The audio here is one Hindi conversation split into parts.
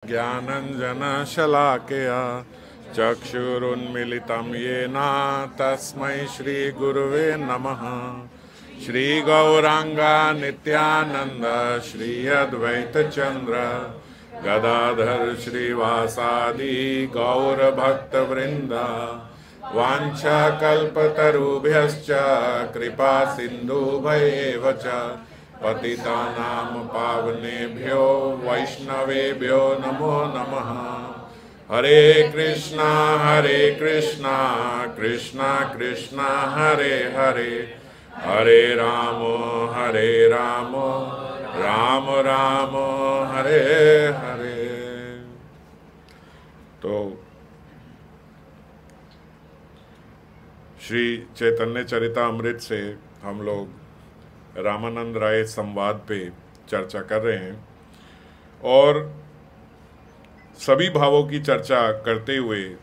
ज्ञानञ्जनशलाकया चक्षुरुन्मिलितं येन तस्मै श्रीगुरुवे नमः। श्रीगौराङ्गा नित्यानन्द श्री अद्वैतचन्द्र गदाधर श्रीवासादि गौरभक्तवृन्द वाञ्छाकल्पतरुभ्यश्च कृपा सिन्धुभ्येव च पतितानां पावनेभ्यो वैष्णवेभ्यो नमो नमः। हरे कृष्णा कृष्णा कृष्णा हरे हरे, हरे राम राम राम हरे हरे। तो श्री चैतन्य चरितामृत से हम लोग रामानंद राय संवाद पे चर्चा कर रहे हैं और सभी भावों की चर्चा करते हुए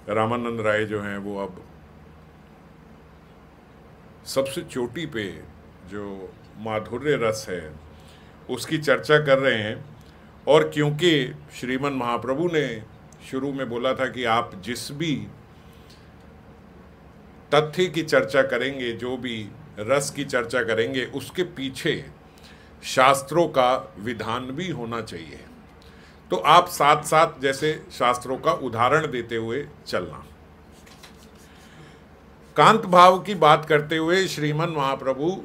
रामानंद राय जो हैं वो अब सबसे चोटी पे जो माधुर्य रस है उसकी चर्चा कर रहे हैं। और क्योंकि श्रीमन महाप्रभु ने शुरू में बोला था कि आप जिस भी तथ्य की चर्चा करेंगे, जो भी रस की चर्चा करेंगे, उसके पीछे शास्त्रों का विधान भी होना चाहिए। तो आप साथ साथ जैसे शास्त्रों का उदाहरण देते हुए चलना। कांत भाव की बात करते हुए श्रीमन महाप्रभु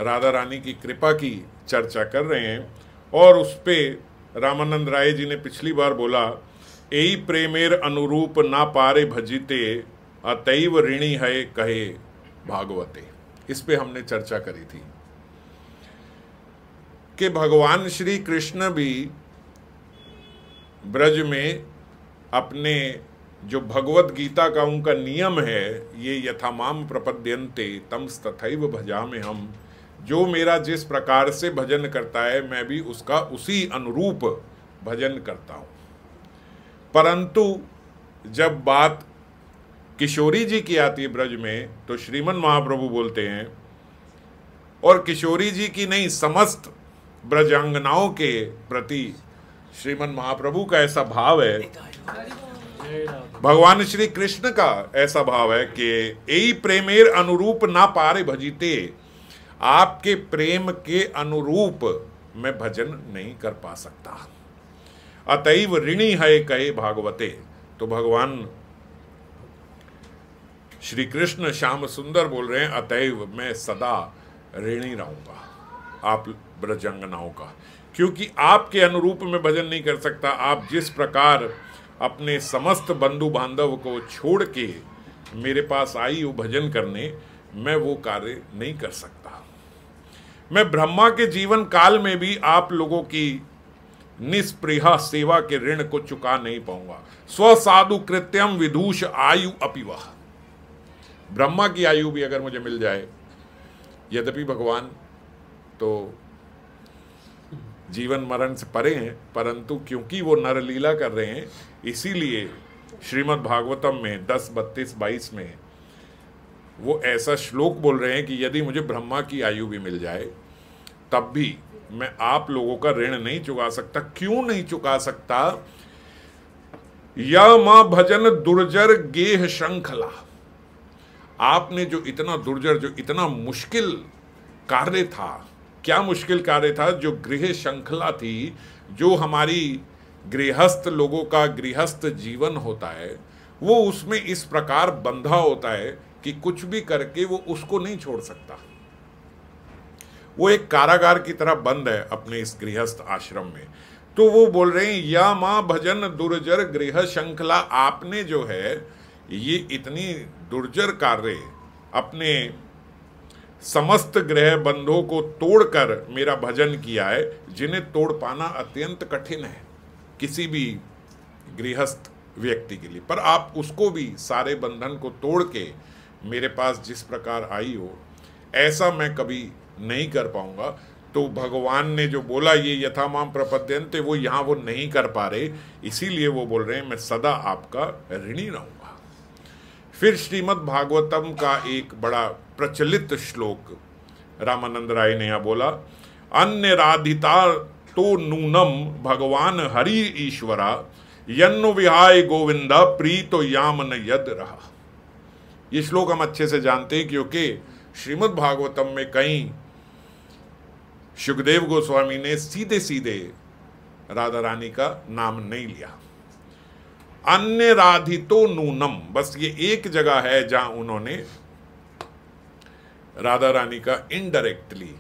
राधा रानी की कृपा की चर्चा कर रहे हैं और उस पे रामानंद राय जी ने पिछली बार बोला, एई प्रेमेर अनुरूप ना पारे भजिते अतैव ऋणी है कहे भागवते। इस पे हमने चर्चा करी थी कि भगवान श्री कृष्ण भी ब्रज में अपने जो भगवत गीता का उनका नियम है, ये यथामाम प्रपद्यन्ते तम तथैव भजामि हम, जो मेरा जिस प्रकार से भजन करता है मैं भी उसका उसी अनुरूप भजन करता हूं। परंतु जब बात किशोरी जी की आती है ब्रज में, तो श्रीमन महाप्रभु बोलते हैं, और किशोरी जी की नहीं समस्त ब्रजांगनाओं के प्रति श्रीमन महाप्रभु का ऐसा भाव है, भगवान श्री कृष्ण का ऐसा भाव है कि एई प्रेमेर अनुरूप ना पारे भजिते, आपके प्रेम के अनुरूप मैं भजन नहीं कर पा सकता। अतैव ऋणी है कहे भागवते। तो भगवान श्री कृष्ण श्याम सुंदर बोल रहे हैं, अतैव मैं सदा ऋणी रहूंगा आप ब्रजंगनाओं का, क्योंकि आपके अनुरूप में भजन नहीं कर सकता। आप जिस प्रकार अपने समस्त बंधु बांधव को छोड़ के मेरे पास आई हो भजन करने, मैं वो कार्य नहीं कर सकता। मैं ब्रह्मा के जीवन काल में भी आप लोगों की निष्प्रिया सेवा के ऋण को चुका नहीं पाऊंगा। स्वसाधु कृत्यम विदूष आयु अपिवह। ब्रह्मा की आयु भी अगर मुझे मिल जाए, यद्यपि भगवान तो जीवन मरण से परे हैं, परंतु क्योंकि वो नरलीला कर रहे हैं, इसीलिए श्रीमद् भागवतम में 10, 32, 22 में वो ऐसा श्लोक बोल रहे हैं कि यदि मुझे ब्रह्मा की आयु भी मिल जाए तब भी मैं आप लोगों का ऋण नहीं चुका सकता। क्यों नहीं चुका सकता? या मां भजन दुर्जर गेह श्रृंखला। आपने जो इतना दुर्जर, जो इतना मुश्किल कार्य था, क्या मुश्किल कार्य था? जो गृह श्रृंखला थी, जो हमारी गृहस्थ लोगों का गृहस्थ जीवन होता है, वो उसमें इस प्रकार बंधा होता है कि कुछ भी करके वो उसको नहीं छोड़ सकता। वो एक कारागार की तरह बंद है अपने इस गृहस्थ आश्रम में। तो वो बोल रहे हैं, या मां भजन दुर्जर गृह श्रृंखला। आपने जो है ये इतनी दुर्जर कार्य अपने समस्त ग्रह बंधों को तोड़कर मेरा भजन किया है, जिन्हें तोड़ पाना अत्यंत कठिन है किसी भी गृहस्थ व्यक्ति के लिए। पर आप उसको भी सारे बंधन को तोड़ के मेरे पास जिस प्रकार आई हो, ऐसा मैं कभी नहीं कर पाऊंगा। तो भगवान ने जो बोला ये यथामाम प्रपद्यन्ते, वो यहाँ वो नहीं कर पा रहे, इसीलिए वो बोल रहे हैं मैं सदा आपका ऋणी रहूंगा। फिर श्रीमद् भागवतम का एक बड़ा प्रचलित श्लोक रामानंद राय ने यहाँ बोला, अन्य राधिता तो नूनम भगवान हरि ईश्वरा यन्नु विहाय गोविंदा प्रीतो याम न यद रहा। ये श्लोक हम अच्छे से जानते हैं क्योंकि श्रीमद् भागवतम में कहीं शुकदेव गोस्वामी ने सीधे सीधे राधा रानी का नाम नहीं लिया। अन्य राधितो नूनम, बस ये एक जगह है जहां उन्होंने राधा रानी का इनडायरेक्टली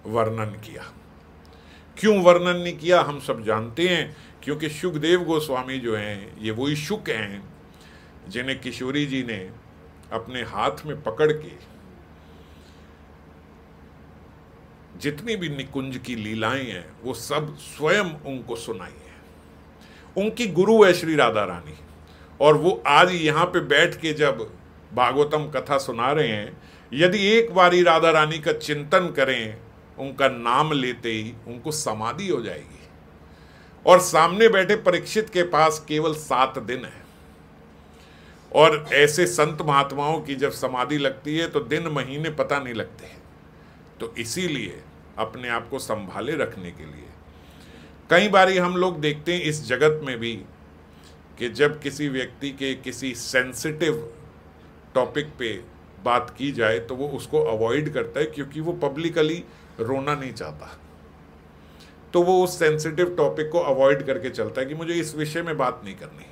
वर्णन किया। क्यों वर्णन नहीं किया हम सब जानते हैं, क्योंकि शुकदेव गोस्वामी जो हैं ये वही शुक हैं जिन्हें किशोरी जी ने अपने हाथ में पकड़ के जितनी भी निकुंज की लीलाएं हैं वो सब स्वयं उनको सुनाई है। उनकी गुरु है श्री राधा रानी, और वो आज यहाँ पे बैठ के जब भागवतम कथा सुना रहे हैं, यदि एक बारी राधा रानी का चिंतन करें, उनका नाम लेते ही उनको समाधि हो जाएगी। और सामने बैठे परीक्षित के पास केवल 7 दिन है, और ऐसे संत महात्माओं की जब समाधि लगती है तो दिन महीने पता नहीं लगते हैं। तो इसीलिए अपने आप को संभाले रखने के लिए कई बारी हम लोग देखते हैं इस जगत में भी कि जब किसी व्यक्ति के किसी सेंसिटिव टॉपिक पे बात की जाए तो वो उसको अवॉइड करता है, क्योंकि वो पब्लिकली रोना नहीं चाहता। तो वो उस सेंसिटिव टॉपिक को अवॉइड करके चलता है कि मुझे इस विषय में बात नहीं करनी।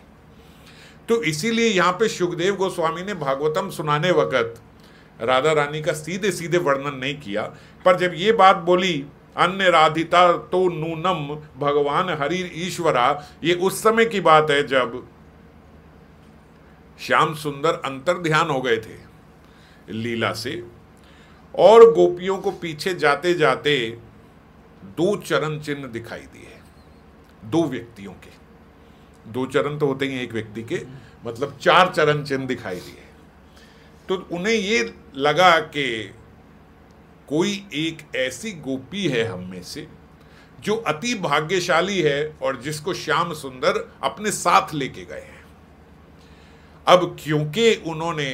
तो इसीलिए यहाँ पे शुकदेव गोस्वामी ने भागवतम सुनाने वक्त राधा रानी का सीधे सीधे वर्णन नहीं किया, पर जब ये बात बोली अन्य राधिता तो नूनम भगवान हरि ईश्वरा, ये उस समय की बात है जब श्याम सुंदर अंतर ध्यान हो गए थे लीला से, और गोपियों को पीछे जाते जाते 2 चरण चिन्ह दिखाई दिए, 2 व्यक्तियों के। 2 चरण तो होते ही एक व्यक्ति के, मतलब 4 चरण चिन्ह दिखाई दिए। तो उन्हें ये लगा कि कोई एक ऐसी गोपी है हम में से जो अति भाग्यशाली है और जिसको श्याम सुंदर अपने साथ लेके गए हैं। अब क्योंकि उन्होंने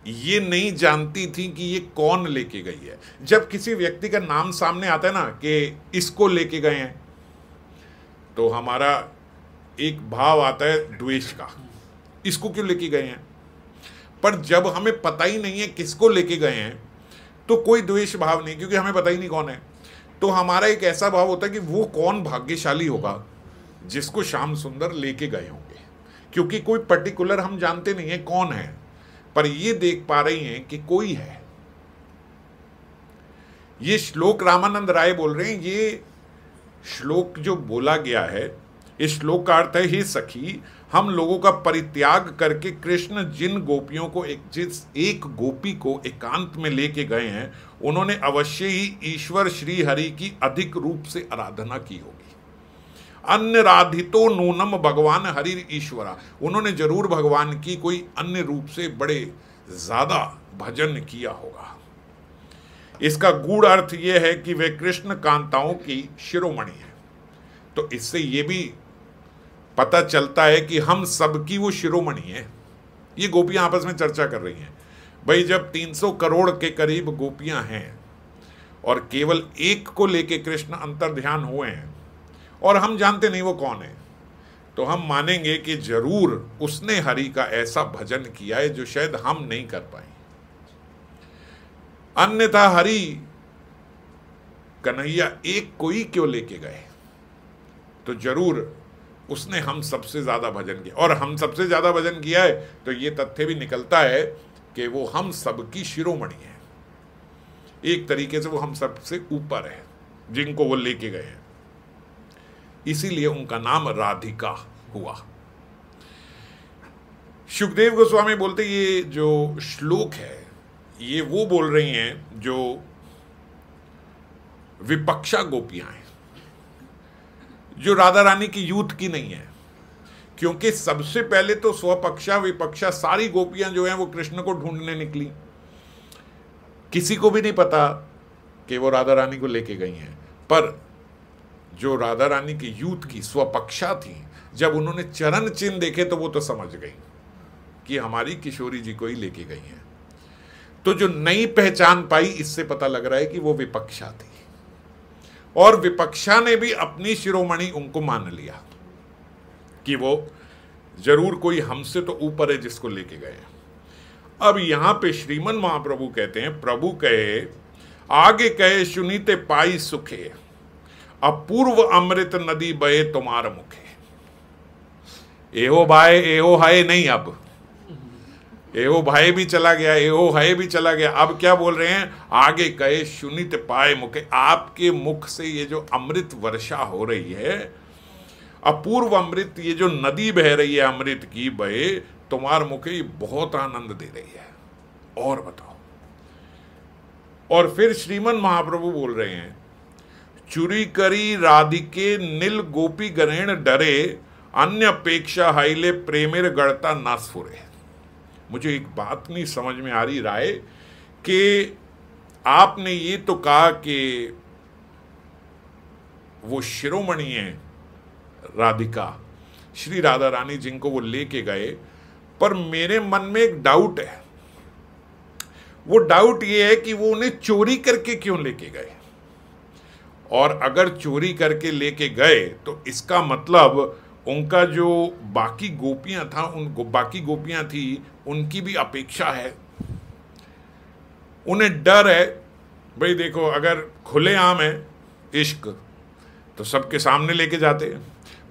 ये नहीं जानती थी कि ये कौन लेके गई है, जब किसी व्यक्ति का नाम सामने आता है ना कि इसको लेके गए हैं, तो हमारा एक भाव आता है द्वेष का, इसको क्यों लेके गए हैं। पर जब हमें पता ही नहीं है किसको लेके गए हैं तो कोई द्वेष भाव नहीं, क्योंकि हमें पता ही नहीं कौन है। तो हमारा एक ऐसा भाव होता है कि वो कौन भाग्यशाली होगा जिसको श्याम सुंदर लेके गए होंगे, क्योंकि कोई पर्टिकुलर हम जानते नहीं है कौन है, पर ये देख पा रही हैं कि कोई है। ये श्लोक रामानंद राय बोल रहे हैं। ये श्लोक जो बोला गया है, इस श्लोक का अर्थ है, हे सखी, हम लोगों का परित्याग करके कृष्ण जिन गोपियों को एक गोपी को एकांत में लेके गए हैं, उन्होंने अवश्य ही ईश्वर श्री हरि की अधिक रूप से आराधना की होगी। अन्य राधितो नूनम भगवान हरि ईश्वरा, उन्होंने जरूर भगवान की कोई अन्य रूप से बड़े ज्यादा भजन किया होगा। इसका गूढ़ अर्थ यह है कि वे कृष्ण कांताओं की शिरोमणि है। तो इससे यह भी पता चलता है कि हम सबकी वो शिरोमणि है। ये गोपियां आपस में चर्चा कर रही हैं, भाई जब 300 करोड़ के करीब गोपियां हैं और केवल एक को लेके कृष्ण अंतर ध्यान हुए हैं और हम जानते नहीं वो कौन है, तो हम मानेंगे कि जरूर उसने हरि का ऐसा भजन किया है जो शायद हम नहीं कर पाए। अन्यथा हरि कन्हैया एक को ही क्यों लेके गए, तो जरूर उसने हम सबसे ज्यादा भजन किया, और हम सबसे ज्यादा भजन किया है तो ये तथ्य भी निकलता है कि वो हम सबकी शिरोमणि है। एक तरीके से वो हम सबसे ऊपर है जिनको वो लेके गए हैं, इसीलिए उनका नाम राधिका हुआ। शुकदेव गोस्वामी बोलते ये जो श्लोक है ये वो बोल रही हैं जो विपक्षा गोपियां हैं, जो राधा रानी की यूथ की नहीं है, क्योंकि सबसे पहले तो स्वपक्षा विपक्षा सारी गोपियां जो हैं वो कृष्ण को ढूंढने निकली। किसी को भी नहीं पता कि वो राधा रानी को लेके गई हैं, पर जो राधा रानी की यूथ की स्वपक्षा थी, जब उन्होंने चरण चिन्ह देखे तो वो तो समझ गई कि हमारी किशोरी जी को ही लेके गई हैं। तो जो नई पहचान पाई, इससे पता लग रहा है कि वो विपक्षा थी। और विपक्षा ने भी अपनी शिरोमणि उनको मान लिया कि वो जरूर कोई हमसे तो ऊपर है जिसको लेके गए। अब यहां पे श्रीमन महाप्रभु कहते हैं, प्रभु कहे आगे कहे सुनीते पाई सुखे, अपूर्व अमृत नदी बहे तुम्हार मुखे। एहो भाई एहो हाय नहीं, अब एहो भाई भी चला गया, एहो हाय भी चला गया। अब क्या बोल रहे हैं, आगे कहे सुनित पाए मुखे, आपके मुख से ये जो अमृत वर्षा हो रही है, अपूर्व अमृत, ये जो नदी बह रही है अमृत की बहे तुम्हार मुखे, ये बहुत आनंद दे रही है। और बताओ। और फिर श्रीमन महाप्रभु बोल रहे हैं, चुरी करी राधिके नील गोपी गणेण डरे, अन्य अपेक्षा हाइले प्रेमेर गढ़ता ना स्फुरे। मुझे एक बात नहीं समझ में आ रही राय कि आपने ये तो कहा कि वो शिरोमणि है राधिका, श्री राधा रानी जिनको वो लेके गए, पर मेरे मन में एक डाउट है। वो डाउट ये है कि वो उन्हें चोरी करके क्यों लेके गए, और अगर चोरी करके लेके गए तो इसका मतलब उनका जो बाकी गोपियां था, बाकी गोपियां थी, उनकी भी अपेक्षा है, उन्हें डर है। भाई देखो, अगर खुलेआम है इश्क तो सबके सामने लेके जाते हैं,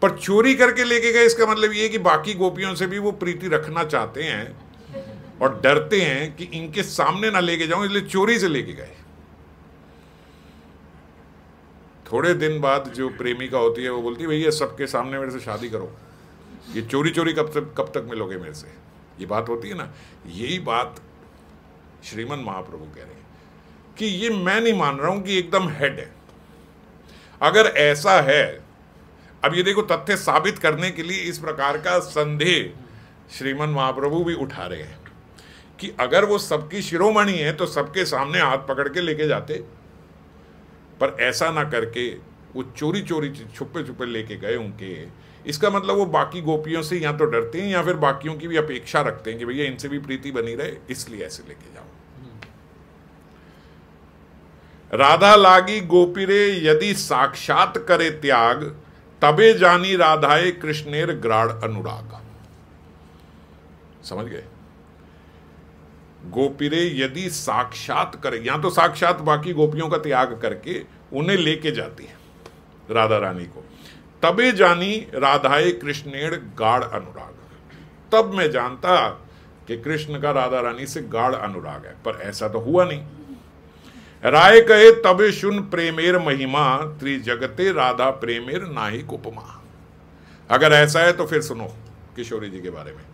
पर चोरी करके लेके गए, इसका मतलब ये कि बाकी गोपियों से भी वो प्रीति रखना चाहते हैं और डरते हैं कि इनके सामने ना लेके जाऊं, इसलिए चोरी से लेके गए। थोड़े दिन बाद जो प्रेमिका होती है वो बोलती है, भैया सबके सामने मेरे से शादी करो, ये चोरी चोरी कब तक मिलोगे मेरे से, ये बात होती है ना। यही बात श्रीमन महाप्रभु कह रहे हैं कि ये मैं नहीं मान रहा हूं कि एकदम हेड है। अगर ऐसा है, अब ये देखो तथ्य साबित करने के लिए इस प्रकार का संदेह श्रीमन महाप्रभु भी उठा रहे हैं कि अगर वो सबकी शिरोमणि है तो सबके सामने हाथ पकड़ के लेके जाते, पर ऐसा ना करके वो चोरी चोरी छुपे छुपे लेके गए उनके। इसका मतलब वो बाकी गोपियों से या तो डरते हैं या फिर बाकियों की भी अपेक्षा रखते हैं कि भैया इनसे भी प्रीति बनी रहे, इसलिए ऐसे लेके जाओ। राधा लागी गोपीरे यदि साक्षात करे त्याग, तबे जानी राधाए कृष्णेर ग्राड़ अनुराग। समझ गए? गोपीरे यदि साक्षात करे, या तो साक्षात बाकी गोपियों का त्याग करके उन्हें लेके जाती है राधा रानी को, तबे जानी राधाए कृष्णेर गाढ़ अनुराग, तब मैं जानता कि कृष्ण का राधा रानी से गाढ़ अनुराग है। पर ऐसा तो हुआ नहीं। राय कहे तबे सुन प्रेमेर महिमा, त्रिजगते राधा प्रेमेर नाहि उपमा। अगर ऐसा है तो फिर सुनो किशोरी जी के बारे में,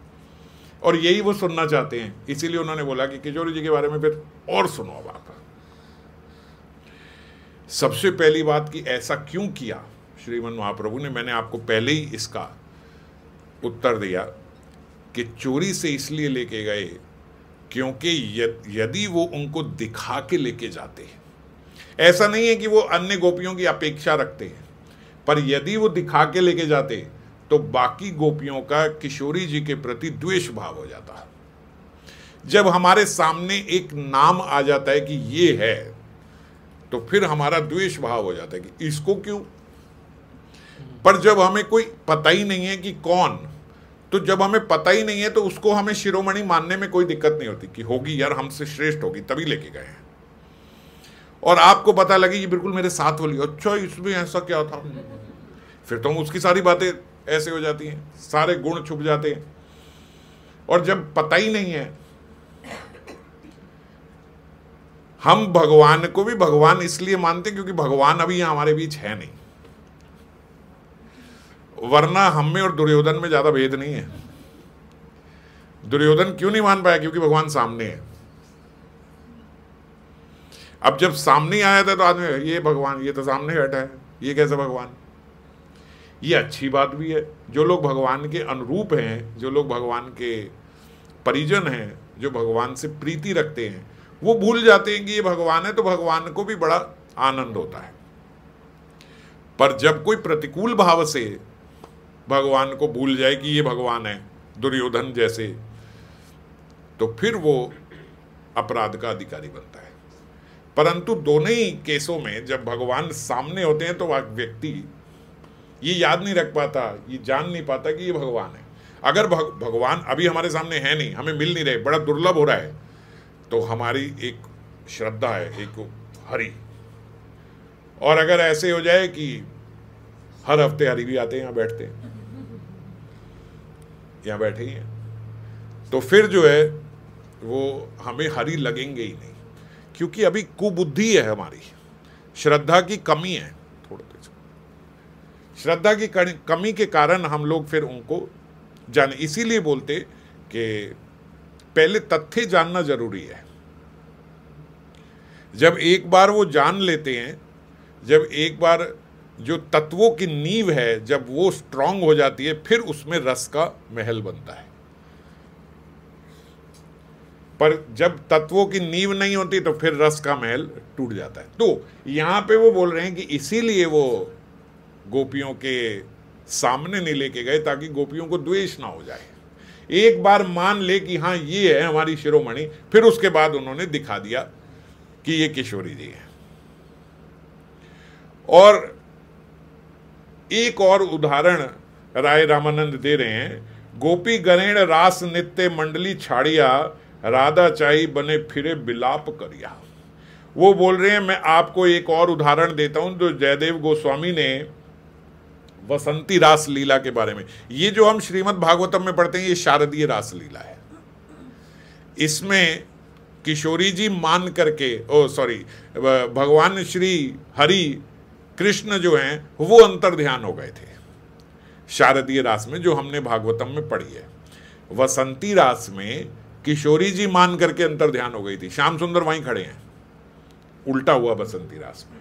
और यही वो सुनना चाहते हैं, इसीलिए उन्होंने बोला कि किशोरी जी के बारे में फिर और सुनो। अब आप सबसे पहली बात कि ऐसा क्यों किया श्रीमन महाप्रभु ने, मैंने आपको पहले ही इसका उत्तर दिया कि चोरी से इसलिए लेके गए क्योंकि यदि वो उनको दिखा के लेके जाते हैं, ऐसा नहीं है कि वो अन्य गोपियों की अपेक्षा रखते हैं, पर यदि वो दिखा के लेके जाते तो बाकी गोपियों का किशोरी जी के प्रति द्वेष भाव हो जाता। जब हमारे सामने एक नाम आ जाता है कि ये है, तो फिर हमारा द्वेष भाव हो जाता है कि इसको क्यों। पर जब हमें कोई पता ही नहीं है कि कौन, तो जब हमें पता ही नहीं है तो उसको हमें शिरोमणि मानने में कोई दिक्कत नहीं होती कि होगी यार हमसे श्रेष्ठ होगी तभी लेके गए हैं। और आपको पता लगे ये बिल्कुल मेरे साथ वाली, अच्छा इसमें ऐसा क्या था, फिर तो उसकी सारी बातें ऐसे हो जाती हैं, सारे गुण छुप जाते हैं। और जब पता ही नहीं है, हम भगवान को भी भगवान इसलिए मानते क्योंकि भगवान अभी यहां हमारे बीच है नहीं, वरना हम में और दुर्योधन में ज्यादा भेद नहीं है। दुर्योधन क्यों नहीं मान पाया? क्योंकि भगवान सामने है। अब जब सामने आया था तो आदमी ये भगवान, ये तो सामने बैठा है, ये कैसे भगवान। ये अच्छी बात भी है, जो लोग भगवान के अनुरूप हैं, जो लोग भगवान के परिजन हैं, जो भगवान से प्रीति रखते हैं, वो भूल जाते हैं कि ये भगवान है, तो भगवान को भी बड़ा आनंद होता है। पर जब कोई प्रतिकूल भाव से भगवान को भूल जाए कि ये भगवान है, दुर्योधन जैसे, तो फिर वो अपराध का अधिकारी बनता है। परंतु दोनों ही केसों में जब भगवान सामने होते हैं तो वह व्यक्ति ये याद नहीं रख पाता, ये जान नहीं पाता कि ये भगवान है। अगर भगवान अभी हमारे सामने है नहीं, हमें मिल नहीं रहे, बड़ा दुर्लभ हो रहा है, तो हमारी एक श्रद्धा है, एक हरि। और अगर ऐसे हो जाए कि हर हफ्ते हरि भी आते हैं, यहाँ बैठते हैं, यहाँ बैठे ही हैं, तो फिर जो है वो हमें हरि लगेंगे ही नहीं, क्योंकि अभी कुबुद्धि है, हमारी श्रद्धा की कमी है। थोड़ा श्रद्धा की कमी के कारण हम लोग फिर उनको जाने, इसीलिए बोलते कि पहले तथ्य जानना जरूरी है। जब एक बार वो जान लेते हैं, जब एक बार जो तत्वों की नींव है जब वो स्ट्रांग हो जाती है, फिर उसमें रस का महल बनता है। पर जब तत्वों की नींव नहीं होती तो फिर रस का महल टूट जाता है। तो यहां पे वो बोल रहे हैं कि इसीलिए वो गोपियों के सामने नहीं लेके गए, ताकि गोपियों को द्वेष ना हो जाए। एक बार मान ले कि हाँ ये है हमारी शिरोमणि, फिर उसके बाद उन्होंने दिखा दिया कि ये किशोरी जी है। और एक और उदाहरण राय रामानंद दे रहे हैं, गोपी गणेण रास नित्य मंडली छाड़िया, राधा चाई बने फिरे बिलाप करिया। वो बोल रहे हैं, मैं आपको एक और उदाहरण देता हूं, जो जयदेव गोस्वामी ने वसंती रास लीला के बारे में, ये जो हम श्रीमद् भागवतम में पढ़ते हैं, ये शारदीय रास लीला है। इसमें किशोरी जी मान करके, भगवान श्री हरि कृष्ण जो हैं वो अंतर ध्यान हो गए थे शारदीय रास में, जो हमने भागवतम में पढ़ी है। वसंती रास में किशोरी जी मान करके अंतर ध्यान हो गई थी। श्याम सुंदर वहीं खड़े हैं, उल्टा हुआ बसंती रास में।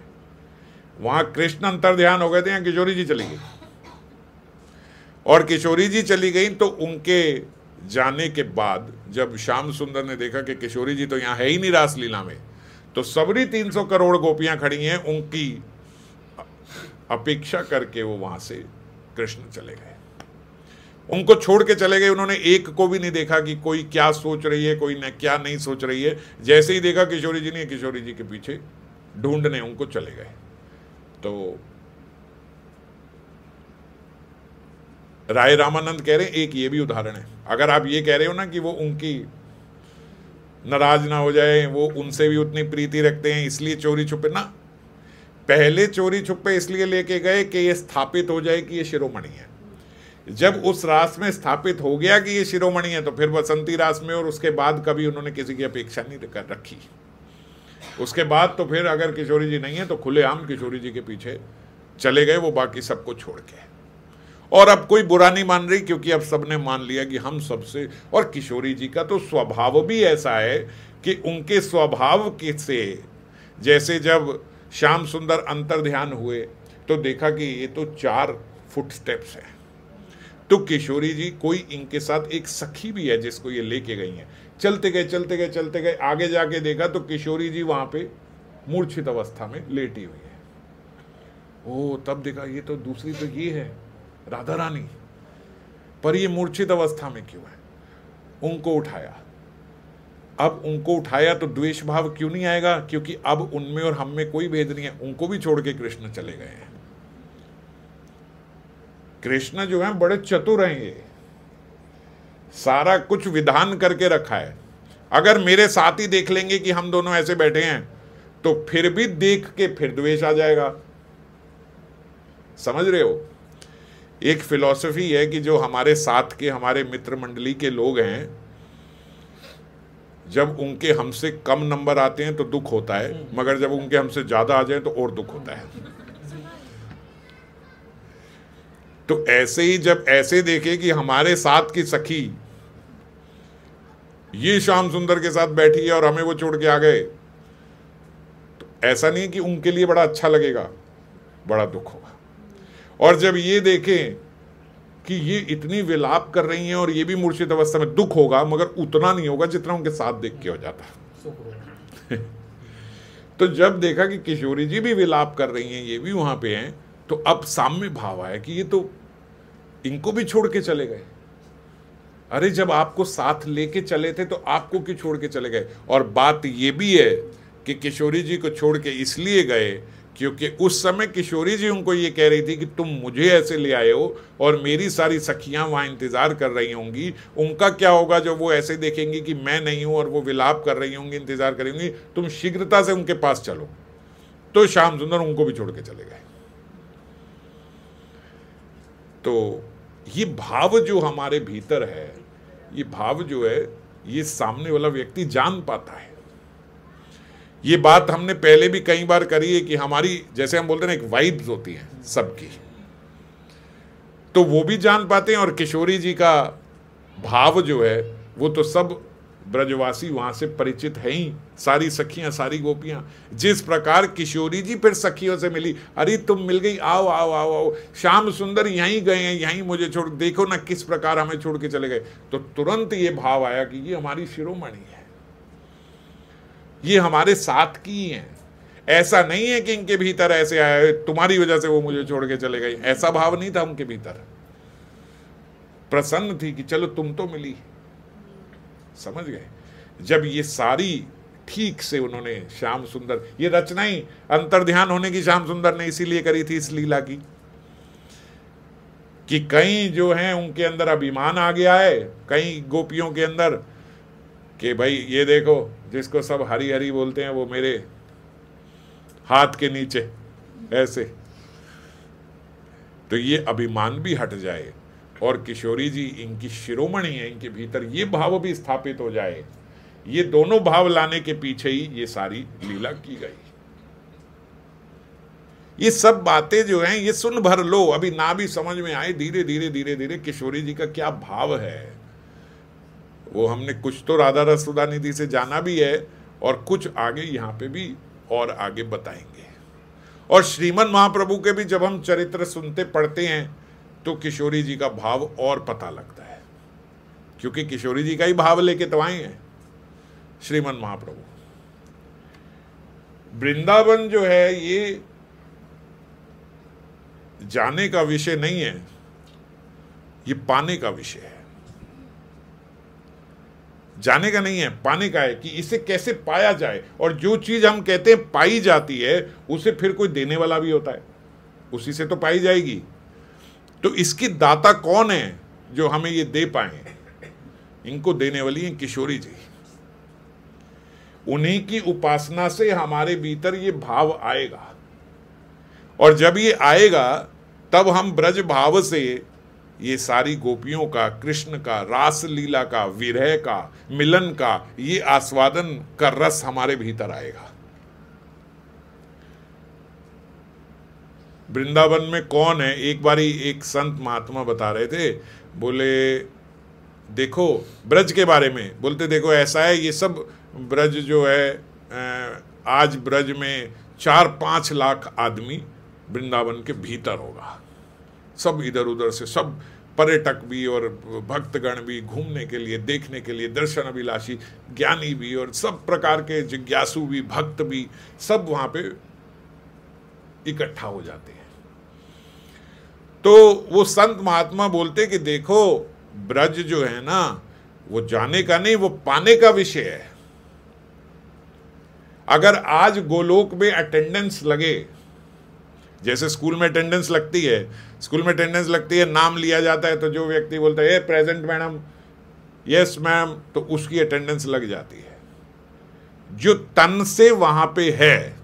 वहां कृष्ण अंतर ध्यान हो गए थे, यहाँ किशोरी जी चली गई। और किशोरी जी चली गई तो उनके जाने के बाद जब श्याम सुंदर ने देखा कि किशोरी जी तो यहाँ है ही नहीं रास लीला में, तो सबरी 300 करोड़ गोपियां खड़ी हैं, उनकी अपेक्षा करके वो वहां से कृष्ण चले गए, उनको छोड़ के चले गए। उन्होंने एक को भी नहीं देखा कि कोई क्या सोच रही है, कोई न क्या नहीं सोच रही है। जैसे ही देखा किशोरी जी ने, किशोरी जी के पीछे ढूंढने उनको चले गए। तो राय रामानंद कह रहे हैं एक ये भी उदाहरण है। अगर आप ये कह रहे हो ना कि वो उनकी नाराज ना हो जाए, वो उनसे भी उतनी प्रीति रखते हैं इसलिए चोरी छुपे ना, पहले चोरी छुपे इसलिए लेके गए कि ये स्थापित हो जाए कि ये शिरोमणि है। जब उस रास में स्थापित हो गया कि ये शिरोमणि है, तो फिर बसंती रास में और उसके बाद कभी उन्होंने किसी की अपेक्षा नहीं कर रखी। उसके बाद तो फिर अगर किशोरी जी नहीं है तो खुलेआम किशोरी जी के पीछे चले गए, वो बाकी सबको छोड़ के। और अब कोई बुरा नहीं मान रही, क्योंकि अब सबने मान लिया कि हम सबसे, और किशोरी जी का तो स्वभाव भी ऐसा है कि उनके स्वभाव के से, जैसे जब श्याम सुंदर अंतर ध्यान हुए तो देखा कि ये तो 4 फुट स्टेप्स है, तो किशोरी जी कोई इनके साथ एक सखी भी है जिसको ये लेके गई हैं। चलते गए चलते गए चलते गए, आगे जाके देखा तो किशोरी जी वहां पे मूर्छित अवस्था में लेटी हुई है। ओ, तब देखा ये तो दूसरी तो ये है राधा रानी, पर ये मूर्छित अवस्था में क्यों है। उनको उठाया। अब उनको उठाया तो द्वेष भाव क्यों नहीं आएगा, क्योंकि अब उनमें और हम में कोई भेद नहीं है। उनको भी छोड़ के कृष्ण चले गए हैं। कृष्ण जो है बड़े चतुर हैं, ये सारा कुछ विधान करके रखा है। अगर मेरे साथ ही देख लेंगे कि हम दोनों ऐसे बैठे हैं, तो फिर भी देख के फिर द्वेष आ जाएगा। समझ रहे हो? एक फिलॉसफी है कि जो हमारे साथ के हमारे मित्र मंडली के लोग हैं, जब उनके हमसे कम नंबर आते हैं तो दुख होता है, मगर जब उनके हमसे ज्यादा आ जाए तो और दुख होता है। तो ऐसे ही जब ऐसे देखे कि हमारे साथ की सखी ये श्याम सुंदर के साथ बैठी है और हमें वो छोड़ के आ गए, तो ऐसा नहीं कि उनके लिए बड़ा अच्छा लगेगा, बड़ा दुख होगा। और जब ये देखें कि ये इतनी विलाप कर रही हैं और ये भी मूर्छित अवस्था में, दुख होगा मगर उतना नहीं होगा जितना उनके साथ देख के हो जाता। तो जब देखा कि किशोरी जी भी विलाप कर रही हैं, ये भी वहां पे हैं, तो अब साम्य भाव आया कि ये तो इनको भी छोड़ के चले गए। अरे जब आपको साथ लेके चले थे तो आपको क्यों छोड़ के चले गए। और बात ये भी है कि किशोरी जी को छोड़ के इसलिए गए क्योंकि उस समय किशोरी जी उनको ये कह रही थी कि तुम मुझे ऐसे ले आए हो और मेरी सारी सखियां वहां इंतजार कर रही होंगी, उनका क्या होगा जो वो ऐसे देखेंगी कि मैं नहीं हूं और वो विलाप कर रही होंगी, इंतजार करेंगी, तुम शीघ्रता से उनके पास चलो। तो श्याम सुंदर उनको भी छोड़ के चले गए। तो ये भाव जो हमारे भीतर है, ये भाव जो है, ये सामने वाला व्यक्ति जान पाता है। ये बात हमने पहले भी कई बार करी है कि हमारी, जैसे हम बोलते हैं ना, एक वाइब्स होती हैं सबकी, तो वो भी जान पाते हैं। और किशोरी जी का भाव जो है वो तो सब ब्रजवासी वहां से परिचित है ही, सारी सखियां, सारी गोपियां। जिस प्रकार किशोरी जी फिर सखियों से मिली, अरे तुम मिल गई, आओ आओ आओ आओ, श्याम सुंदर यहीं गए हैं, यहीं मुझे छोड़, देखो ना किस प्रकार हमें छोड़ के चले गए। तो तुरंत ये भाव आया कि ये हमारी शिरोमणि है, ये हमारे साथ की हैं। ऐसा नहीं है कि इनके भीतर ऐसे आया तुम्हारी वजह से वो मुझे छोड़ के चले गए, ऐसा भाव नहीं था उनके भीतर। प्रसन्न थी कि चलो तुम तो मिली, समझ गए। जब ये सारी ठीक से उन्होंने श्याम सुंदर, ये रचना ही अंतर्ध्यान होने की श्याम सुंदर ने इसीलिए करी थी इस लीला की, कि कई जो हैं उनके अंदर अभिमान आ गया है, कई गोपियों के अंदर, कि भाई ये देखो जिसको सब हरी हरी बोलते हैं वो मेरे हाथ के नीचे ऐसे, तो ये अभिमान भी हट जाए और किशोरी जी इनकी शिरोमणि है, इनके भीतर ये भाव भी स्थापित हो जाए। ये दोनों भाव लाने के पीछे ही ये सारी लीला की गई। ये सब बातें जो हैं ये सुन भर लो, अभी ना भी समझ में आए, धीरे धीरे धीरे धीरे किशोरी जी का क्या भाव है वो हमने कुछ तो राधा रस सुधा निधि से जाना भी है और कुछ आगे यहाँ पे भी और आगे बताएंगे। और श्रीमन महाप्रभु के भी जब हम चरित्र सुनते पढ़ते हैं तो किशोरी जी का भाव और पता लगता है, क्योंकि किशोरी जी का ही भाव लेके तो आए हैं श्रीमन महाप्रभु। वृंदावन जो है ये जाने का विषय नहीं है, ये पाने का विषय है। जाने का नहीं है, पाने का है, कि इसे कैसे पाया जाए। और जो चीज हम कहते हैं पाई जाती है उसे फिर कोई देने वाला भी होता है, उसी से तो पाई जाएगी। तो इसकी दाता कौन है जो हमें ये दे पाए? इनको देने वाली है किशोरी जी। उन्हीं की उपासना से हमारे भीतर ये भाव आएगा, और जब ये आएगा तब हम ब्रज भाव से ये सारी गोपियों का, कृष्ण का, रास लीला का, विरह का, मिलन का, ये आस्वादन का रस हमारे भीतर आएगा। वृंदावन में कौन है? एक बारी एक संत महात्मा बता रहे थे, बोले देखो ब्रज के बारे में, बोलते देखो ऐसा है, ये सब ब्रज जो है आज ब्रज में 4-5 लाख आदमी वृंदावन के भीतर होगा। सब इधर उधर से, सब पर्यटक भी और भक्तगण भी, घूमने के लिए, देखने के लिए, दर्शन अभिलाषी, ज्ञानी भी और सब प्रकार के जिज्ञासु भी, भक्त भी, सब वहां पे इकट्ठा हो जाते हैं। तो वो संत महात्मा बोलते कि देखो ब्रज जो है ना वो जाने का नहीं, वो पाने का विषय है। अगर आज गोलोक में अटेंडेंस लगे, जैसे स्कूल में अटेंडेंस लगती है, स्कूल में अटेंडेंस लगती है, नाम लिया जाता है, तो जो व्यक्ति बोलता है प्रेजेंट मैडम, यस मैम, तो उसकी अटेंडेंस लग जाती है। जो तन से वहां पे है,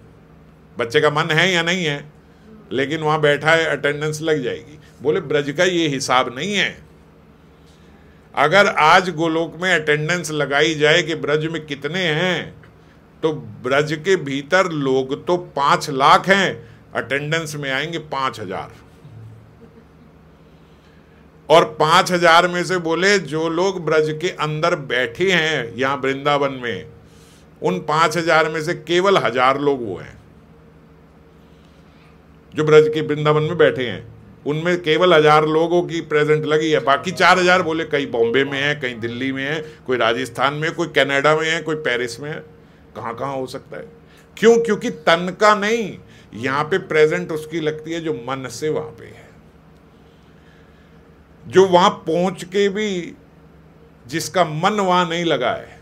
बच्चे का मन है या नहीं है, लेकिन वहां बैठा है, अटेंडेंस लग जाएगी। बोले ब्रज का ये हिसाब नहीं है। अगर आज गोलोक में अटेंडेंस लगाई जाए कि ब्रज में कितने हैं, तो ब्रज के भीतर लोग तो 5 लाख हैं, अटेंडेंस में आएंगे 5000। और 5000 में से बोले जो लोग ब्रज के अंदर बैठे हैं यहां वृंदावन में, उन 5000 में से केवल 1000 लोग वो हैं जो ब्रज के वृंदावन में बैठे हैं। उनमें केवल 1000 लोगों की प्रेजेंट लगी है। बाकी 4000 बोले कहीं बॉम्बे में है, कहीं दिल्ली में है, कोई राजस्थान में, कोई कनाडा में है, कोई पेरिस में है। कहां कहां हो सकता है? क्यों? क्योंकि तन का नहीं, यहां पे प्रेजेंट उसकी लगती है जो मन से वहां पे है, जो वहां पहुंच के भी जिसका मन वहां नहीं लगा है,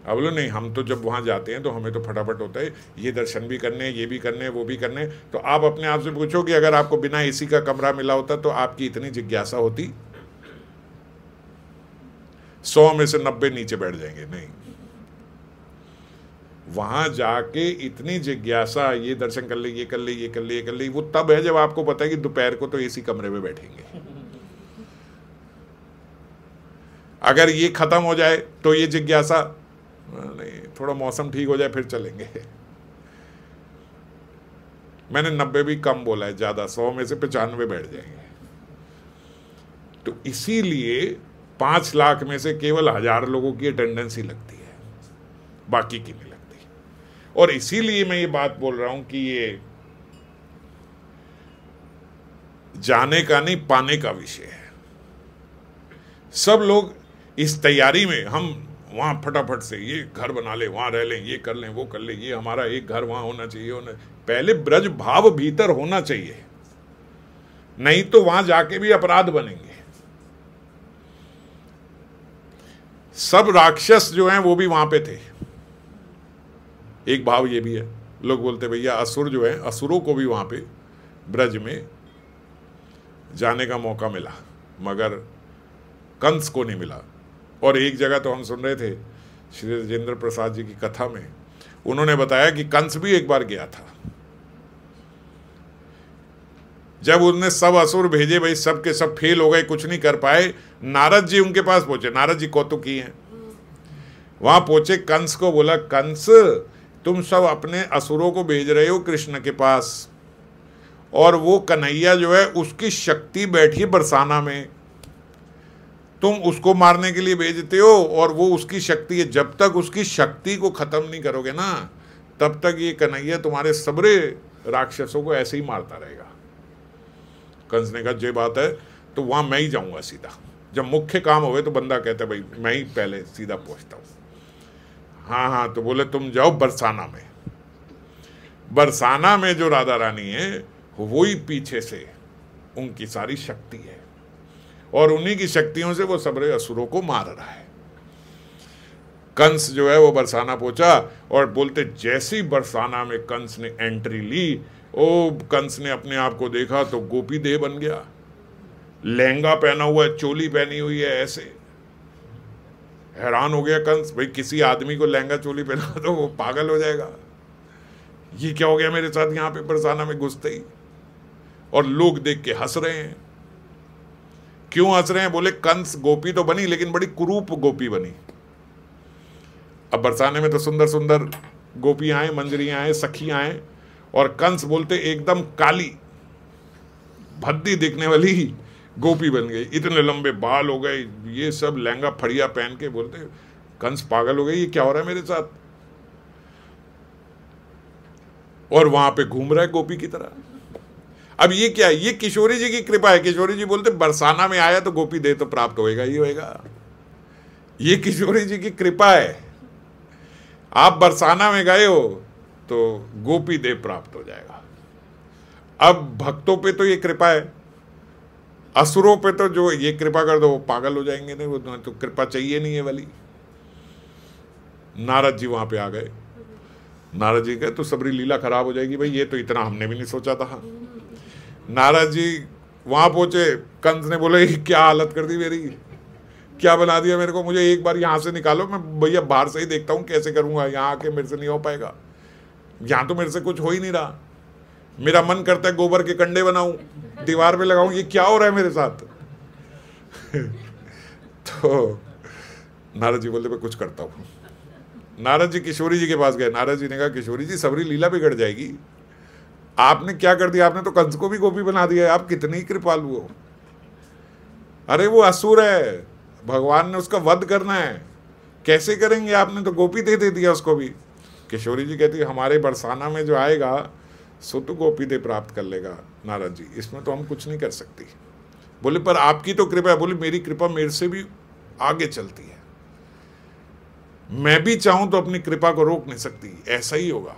अब बोलो नहीं, हम तो जब वहाँ जाते हैं तो हमें तो फटाफट होता है ये दर्शन भी करने, ये भी करने, वो भी करने। तो आप अपने आप से पूछो कि अगर आपको बिना एसी का कमरा मिला होता तो आपकी इतनी जिज्ञासा होती? 100 में से 90 नीचे बैठ जाएंगे। नहीं, वहां जाके इतनी जिज्ञासा, ये दर्शन कर ले, ये कर ले, ये कर ले, ये कर ले, वो तब है जब आपको पता है कि दोपहर को तो एसी कमरे में बैठेंगे। अगर ये खत्म हो जाए तो ये जिज्ञासा, नहीं थोड़ा मौसम ठीक हो जाए फिर चलेंगे। मैंने 90 भी कम बोला है, ज्यादा, 100 में से 95 बैठ जाएंगे। तो इसीलिए 5 लाख में से केवल 1000 लोगों की अटेंडेंस ही लगती है, बाकी की नहीं लगती। और इसीलिए मैं ये बात बोल रहा हूं कि ये जाने का नहीं, पाने का विषय है। सब लोग इस तैयारी में, हम वहां फटाफट से ये घर बना ले, वहां रह लें, ये कर लें, वो कर लें, ये हमारा एक घर वहां होना चाहिए, पहले ब्रज भाव भीतर होना चाहिए, नहीं तो वहां जाके भी अपराध बनेंगे। सब राक्षस जो हैं वो भी वहां पे थे। एक भाव ये भी है, लोग बोलते भैया असुर जो है, असुरों को भी वहां पे ब्रज में जाने का मौका मिला, मगर कंस को नहीं मिला। और एक जगह तो हम सुन रहे थे श्री राजेंद्र प्रसाद जी की कथा में, उन्होंने बताया कि कंस भी एक बार गया था। जब उन्होंने सब असुर भेजे, भाई सब के सब फेल हो गए, कुछ नहीं कर पाए, नारद जी उनके पास पहुंचे। नारद जी कौतुकी हैं, वहां पहुंचे, कंस को बोला, कंस तुम सब अपने असुरों को भेज रहे हो कृष्ण के पास, और वो कन्हैया जो है उसकी शक्ति बैठी बरसाना में, तुम उसको मारने के लिए भेजते हो, और वो उसकी शक्ति है, जब तक उसकी शक्ति को खत्म नहीं करोगे ना, तब तक ये कन्हैया तुम्हारे सबरे राक्षसों को ऐसे ही मारता रहेगा। कंस ने कहा, जे बात है, तो वहां मैं ही जाऊंगा सीधा। जब मुख्य काम होवे तो बंदा कहता है भाई मैं ही पहले सीधा पहुंचता हूं। हाँ हाँ, तो बोले तुम जाओ बरसाना में। बरसाना में जो राधा रानी है वो ही पीछे से उनकी सारी शक्ति है, और उन्हीं की शक्तियों से वो सबरे असुरों को मार रहा है। कंस जो है वो बरसाना पहुंचा, और बोलते जैसी बरसाना में कंस ने एंट्री ली, ओ कंस ने अपने आप को देखा तो गोपी देह बन गया। लहंगा पहना हुआ है, चोली पहनी हुई है, ऐसे हैरान हो गया कंस। भाई किसी आदमी को लहंगा चोली पहना तो वो पागल हो जाएगा, ये क्या हो गया मेरे साथ यहाँ पे बरसाना में घुसते ही। और लोग देख के हंस रहे हैं। क्यों हंस रहे हैं? बोले कंस गोपी तो बनी लेकिन बड़ी कुरूप गोपी बनी। अब बरसाने में तो सुंदर सुंदर गोपियां आए, मंजरियां आए, सखियां आए, और कंस बोलते एकदम काली भद्दी दिखने वाली गोपी बन गई, इतने लंबे बाल हो गए, ये सब लहंगा फड़िया पहन के। बोलते कंस पागल हो गई, ये क्या हो रहा है मेरे साथ। और वहां पे घूम रहा है गोपी की तरह। अब ये क्या है? ये किशोरी जी की कृपा है। किशोरी जी बोलते बरसाना में आया तो गोपी देह तो प्राप्त होएगा ही होएगा। ये किशोरी जी की कृपा है। आप बरसाना में गए हो तो गोपी देह प्राप्त हो जाएगा। अब भक्तों पे तो ये कृपा है, असुरों पे तो जो ये कृपा कर दो वो पागल हो जाएंगे। नहीं, वो तो कृपा चाहिए नहीं है वाली। नारद जी वहां पे आ गए। नारद जी कहे तो सबरी लीला खराब हो जाएगी। भाई ये तो इतना हमने भी नहीं सोचा था। नारद जी वहां पहुंचे, कंस ने बोले क्या हालत कर दी मेरी, क्या बना दिया मेरे को, मुझे एक बार यहां से निकालो, मैं भैया बाहर से ही देखता हूं कैसे करूंगा, यहां आके मेरे से नहीं हो पाएगा, यहां तो मेरे से कुछ हो ही नहीं रहा। मेरा मन करता है गोबर के कंडे बनाऊं, दीवार पे लगाऊं, ये क्या हो रहा है मेरे साथ। तो नारद जी बोलते मैं कुछ करता हूं। नारद जी किशोरी जी के पास गए। नारद जी ने कहा किशोरी जी सबरी लीला बिगड़ जाएगी, आपने क्या कर दिया, आपने तो कंस को भी गोपी बना दिया है, आप कितनी कृपालु हो। अरे वो असुर है, भगवान ने उसका वध करना है, कैसे करेंगे, आपने तो गोपी दे दिया उसको भी। किशोरी जी कहती है हमारे बरसाना में जो आएगा सो तो गोपी दे प्राप्त कर लेगा नारद जी, इसमें तो हम कुछ नहीं कर सकती। बोले पर आपकी तो कृपा है। बोले मेरी कृपा मेरे से भी आगे चलती है, मैं भी चाहूं तो अपनी कृपा को रोक नहीं सकती, ऐसा ही होगा।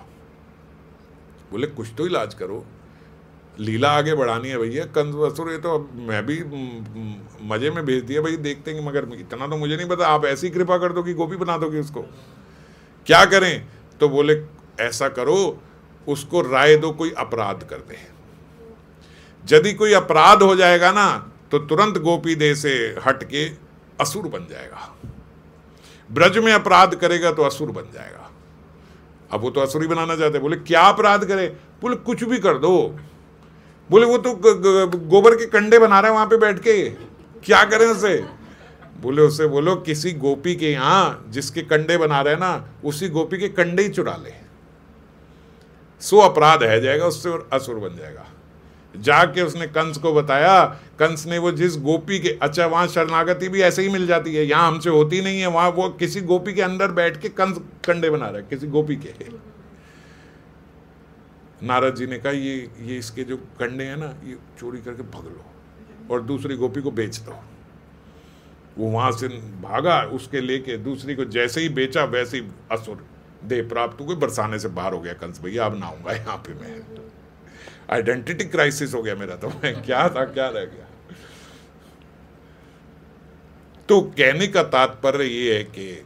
बोले कुछ तो इलाज करो, लीला आगे बढ़ानी है भैया। कंस असुर ये तो मैं भी मजे में भेज दिया भाई, देखते हैं, मगर इतना तो मुझे नहीं पता, आप ऐसी कृपा कर दो कि गोपी बना दोगे उसको। क्या करें? तो बोले ऐसा करो, उसको राय दो कोई अपराध कर दे। यदि कोई अपराध हो जाएगा ना तो तुरंत गोपी देह से हट के असुर बन जाएगा। ब्रज में अपराध करेगा तो असुर बन जाएगा। अब वो तो असुरी बनाना चाहते। बोले क्या अपराध करे? बोले कुछ भी कर दो। बोले वो तो गोबर के कंडे बना रहे हैं वहां पे बैठ के, क्या करें उसे? बोले उससे बोलो किसी गोपी के यहां जिसके कंडे बना रहे हैं ना, उसी गोपी के कंडे ही चुरा ले, सो अपराध है जाएगा उससे और असुर बन जाएगा। जाके उसने कंस को बताया। कंस ने वो जिस गोपी के, अच्छा वहां शरणागति भी ऐसे ही मिल जाती है, यहाँ हमसे होती नहीं है, वहां वो किसी गोपी के अंदर बैठ के कंस कंडे बना रहा है किसी गोपी के। नारद जी ने कहा ये इसके जो कंडे हैं ना, ये चोरी करके भग लो और दूसरी गोपी को बेच दो। वो वहां से भागा, उसके लेके दूसरी को जैसे ही बेचा वैसे ही असुर देह प्राप्त हुए, बरसाने से बाहर हो गया कंस। भैया अब ना आऊंगा यहाँ पे, मैं आइडेंटिटी क्राइसिस हो गया मेरा, तो मैं क्या था क्या रह गया। तो कहने का तात्पर्य ये है कि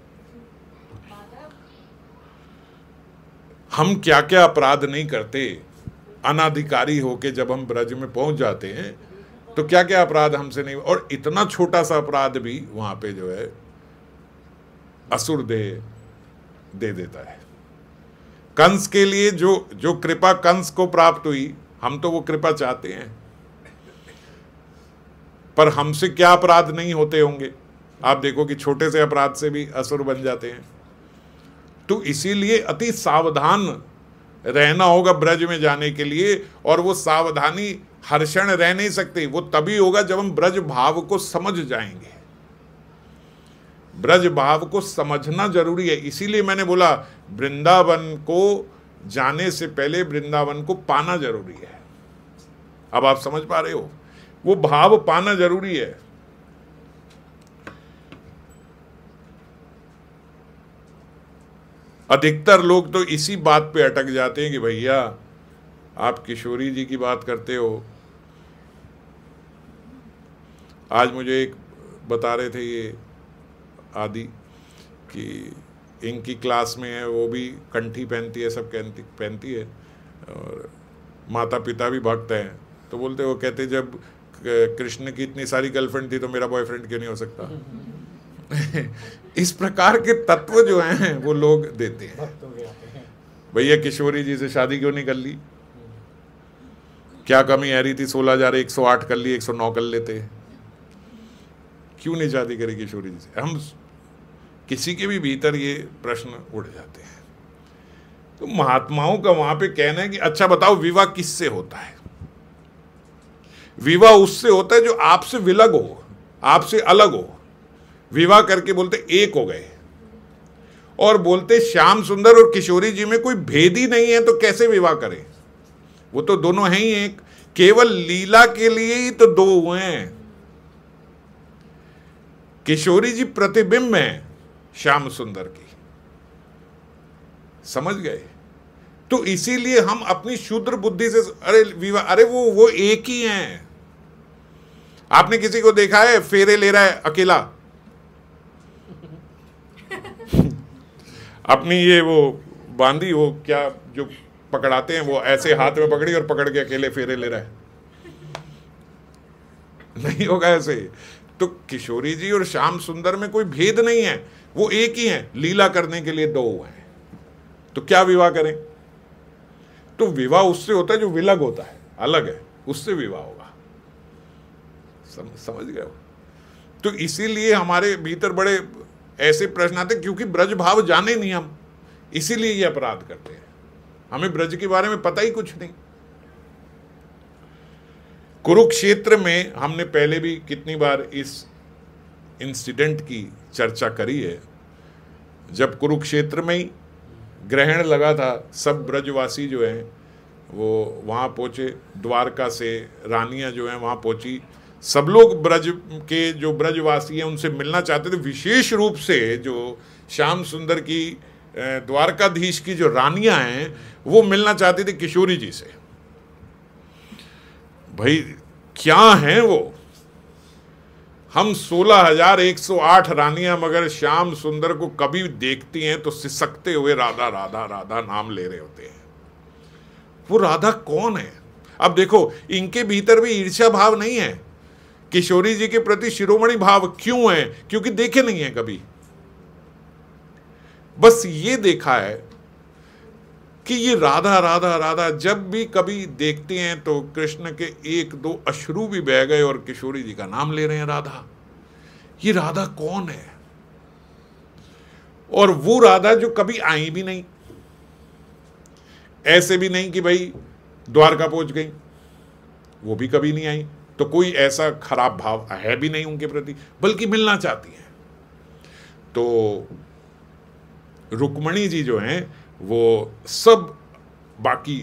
हम क्या क्या अपराध नहीं करते। अनाधिकारी होके जब हम ब्रज में पहुंच जाते हैं तो क्या क्या अपराध हमसे नहीं, और इतना छोटा सा अपराध भी वहां पे जो है असुर दे देता है। कंस के लिए जो कृपा कंस को प्राप्त हुई, हम तो वो कृपा चाहते हैं, पर हमसे क्या अपराध नहीं होते होंगे। आप देखो कि छोटे से अपराध से भी असुर बन जाते हैं। तो इसीलिए अति सावधान रहना होगा ब्रज में जाने के लिए, और वो सावधानी हर क्षण रह नहीं सकती। वो तभी होगा जब हम ब्रज भाव को समझ जाएंगे। ब्रज भाव को समझना जरूरी है। इसीलिए मैंने बोला वृंदावन को जाने से पहले वृंदावन को पाना जरूरी है। अब आप समझ पा रहे हो, वो भाव पाना जरूरी है। अधिकतर लोग तो इसी बात पे अटक जाते हैं कि भैया आप किशोरी जी की बात करते हो। आज मुझे एक बता रहे थे ये आदि कि इनकी क्लास में है, वो भी कंठी पहनती है, सब पहनती है, और माता पिता भी भक्त हैं। तो बोलते, वो कहते जब कृष्ण की इतनी सारी गर्लफ्रेंड थी तो मेरा बॉयफ्रेंड क्यों नहीं हो सकता। इस प्रकार के तत्व जो हैं वो लोग देते हैं। भैया किशोरी जी से शादी क्यों नहीं कर ली? क्या कमी आ रही थी? 16,108 कर ली, 109 कर लेते। क्यों नहीं शादी करी किशोरी जी से? हम किसी के भी भीतर ये प्रश्न उड़ जाते हैं। तो महात्माओं का वहां पे कहना है कि अच्छा बताओ विवाह किससे होता है? विवाह उससे होता है जो आपसे विलग हो, आपसे अलग हो। विवाह करके बोलते एक हो गए, और बोलते श्याम सुंदर और किशोरी जी में कोई भेद ही नहीं है तो कैसे विवाह करें? वो तो दोनों हैं ही एक, केवल लीला के लिए ही तो दो हुए हैं। किशोरी जी प्रतिबिंब है श्याम सुंदर की, समझ गए? तो इसीलिए हम अपनी शूद्र बुद्धि से अरे विवाह, अरे वो एक ही हैं। आपने किसी को देखा है फेरे ले रहा है अकेला? अपनी ये वो बांधी, वो क्या जो पकड़ाते हैं, वो ऐसे हाथ में पकड़ी और पकड़ के अकेले फेरे ले रहा है? नहीं होगा ऐसे। तो किशोरी जी और श्याम सुंदर में कोई भेद नहीं है, वो एक ही हैं, लीला करने के लिए दो हैं। तो क्या विवाह करें? तो विवाह उससे होता है जो विलग होता है, अलग है, उससे विवाह होगा। समझ गए हो? तो इसीलिए हमारे भीतर बड़े ऐसे प्रश्न आते, क्योंकि ब्रज भाव जाने नहीं हम, इसीलिए ये अपराध करते हैं। हमें ब्रज के बारे में पता ही कुछ नहीं। कुरुक्षेत्र में हमने पहले भी कितनी बार इस इंसिडेंट की चर्चा करी है। जब कुरुक्षेत्र में ही ग्रहण लगा था, सब ब्रजवासी जो हैं वो वहाँ पहुँचे, द्वारका से रानियाँ जो हैं वहाँ पहुँची। सब लोग ब्रज के जो ब्रजवासी हैं उनसे मिलना चाहते थे। विशेष रूप से जो श्याम सुंदर की द्वारकाधीश की जो रानियां हैं वो मिलना चाहती थी किशोरी जी से। भाई क्या हैं वो? हम 16,108 रानियां मगर श्याम सुंदर को कभी देखती हैं तो सिसकते हुए राधा राधा राधा नाम ले रहे होते हैं। वो राधा कौन है? अब देखो, इनके भीतर भी ईर्ष्या भाव नहीं है, किशोरी जी के प्रति शिरोमणि भाव क्यों है? क्योंकि देखे नहीं है कभी। बस ये देखा है कि ये राधा राधा राधा, जब भी कभी देखते हैं तो कृष्ण के एक दो अश्रु भी बह गए और किशोरी जी का नाम ले रहे हैं राधा। ये राधा कौन है? और वो राधा जो कभी आई भी नहीं, ऐसे भी नहीं कि भाई द्वारका पहुंच गई, वो भी कभी नहीं आई, तो कोई ऐसा खराब भाव है भी नहीं उनके प्रति, बल्कि मिलना चाहती हैं। तो रुक्मणी जी जो हैं वो सब बाकी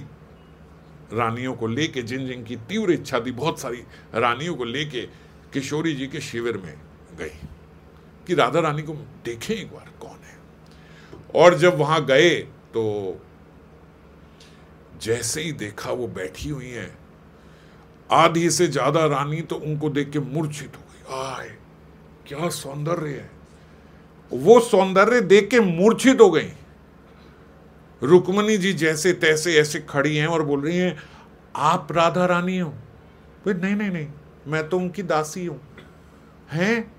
रानियों को लेके, जिन जिन की तीव्र इच्छा थी, बहुत सारी रानियों को लेके किशोरी जी के शिविर में गई कि राधा रानी को देखें एक बार कौन है। और जब वहां गए तो जैसे ही देखा वो बैठी हुई हैं, आधी से ज्यादा रानी तो उनको देख के मूर्छित हो गई। आए क्या सौंदर्य है! वो सौंदर्य देख के मूर्छित हो गई। रुक्मणी जी जैसे तैसे ऐसे खड़ी हैं और बोल रही हैं, आप राधा रानी हो? नहीं नहीं नहीं, मैं तो उनकी दासी हूं। हैं?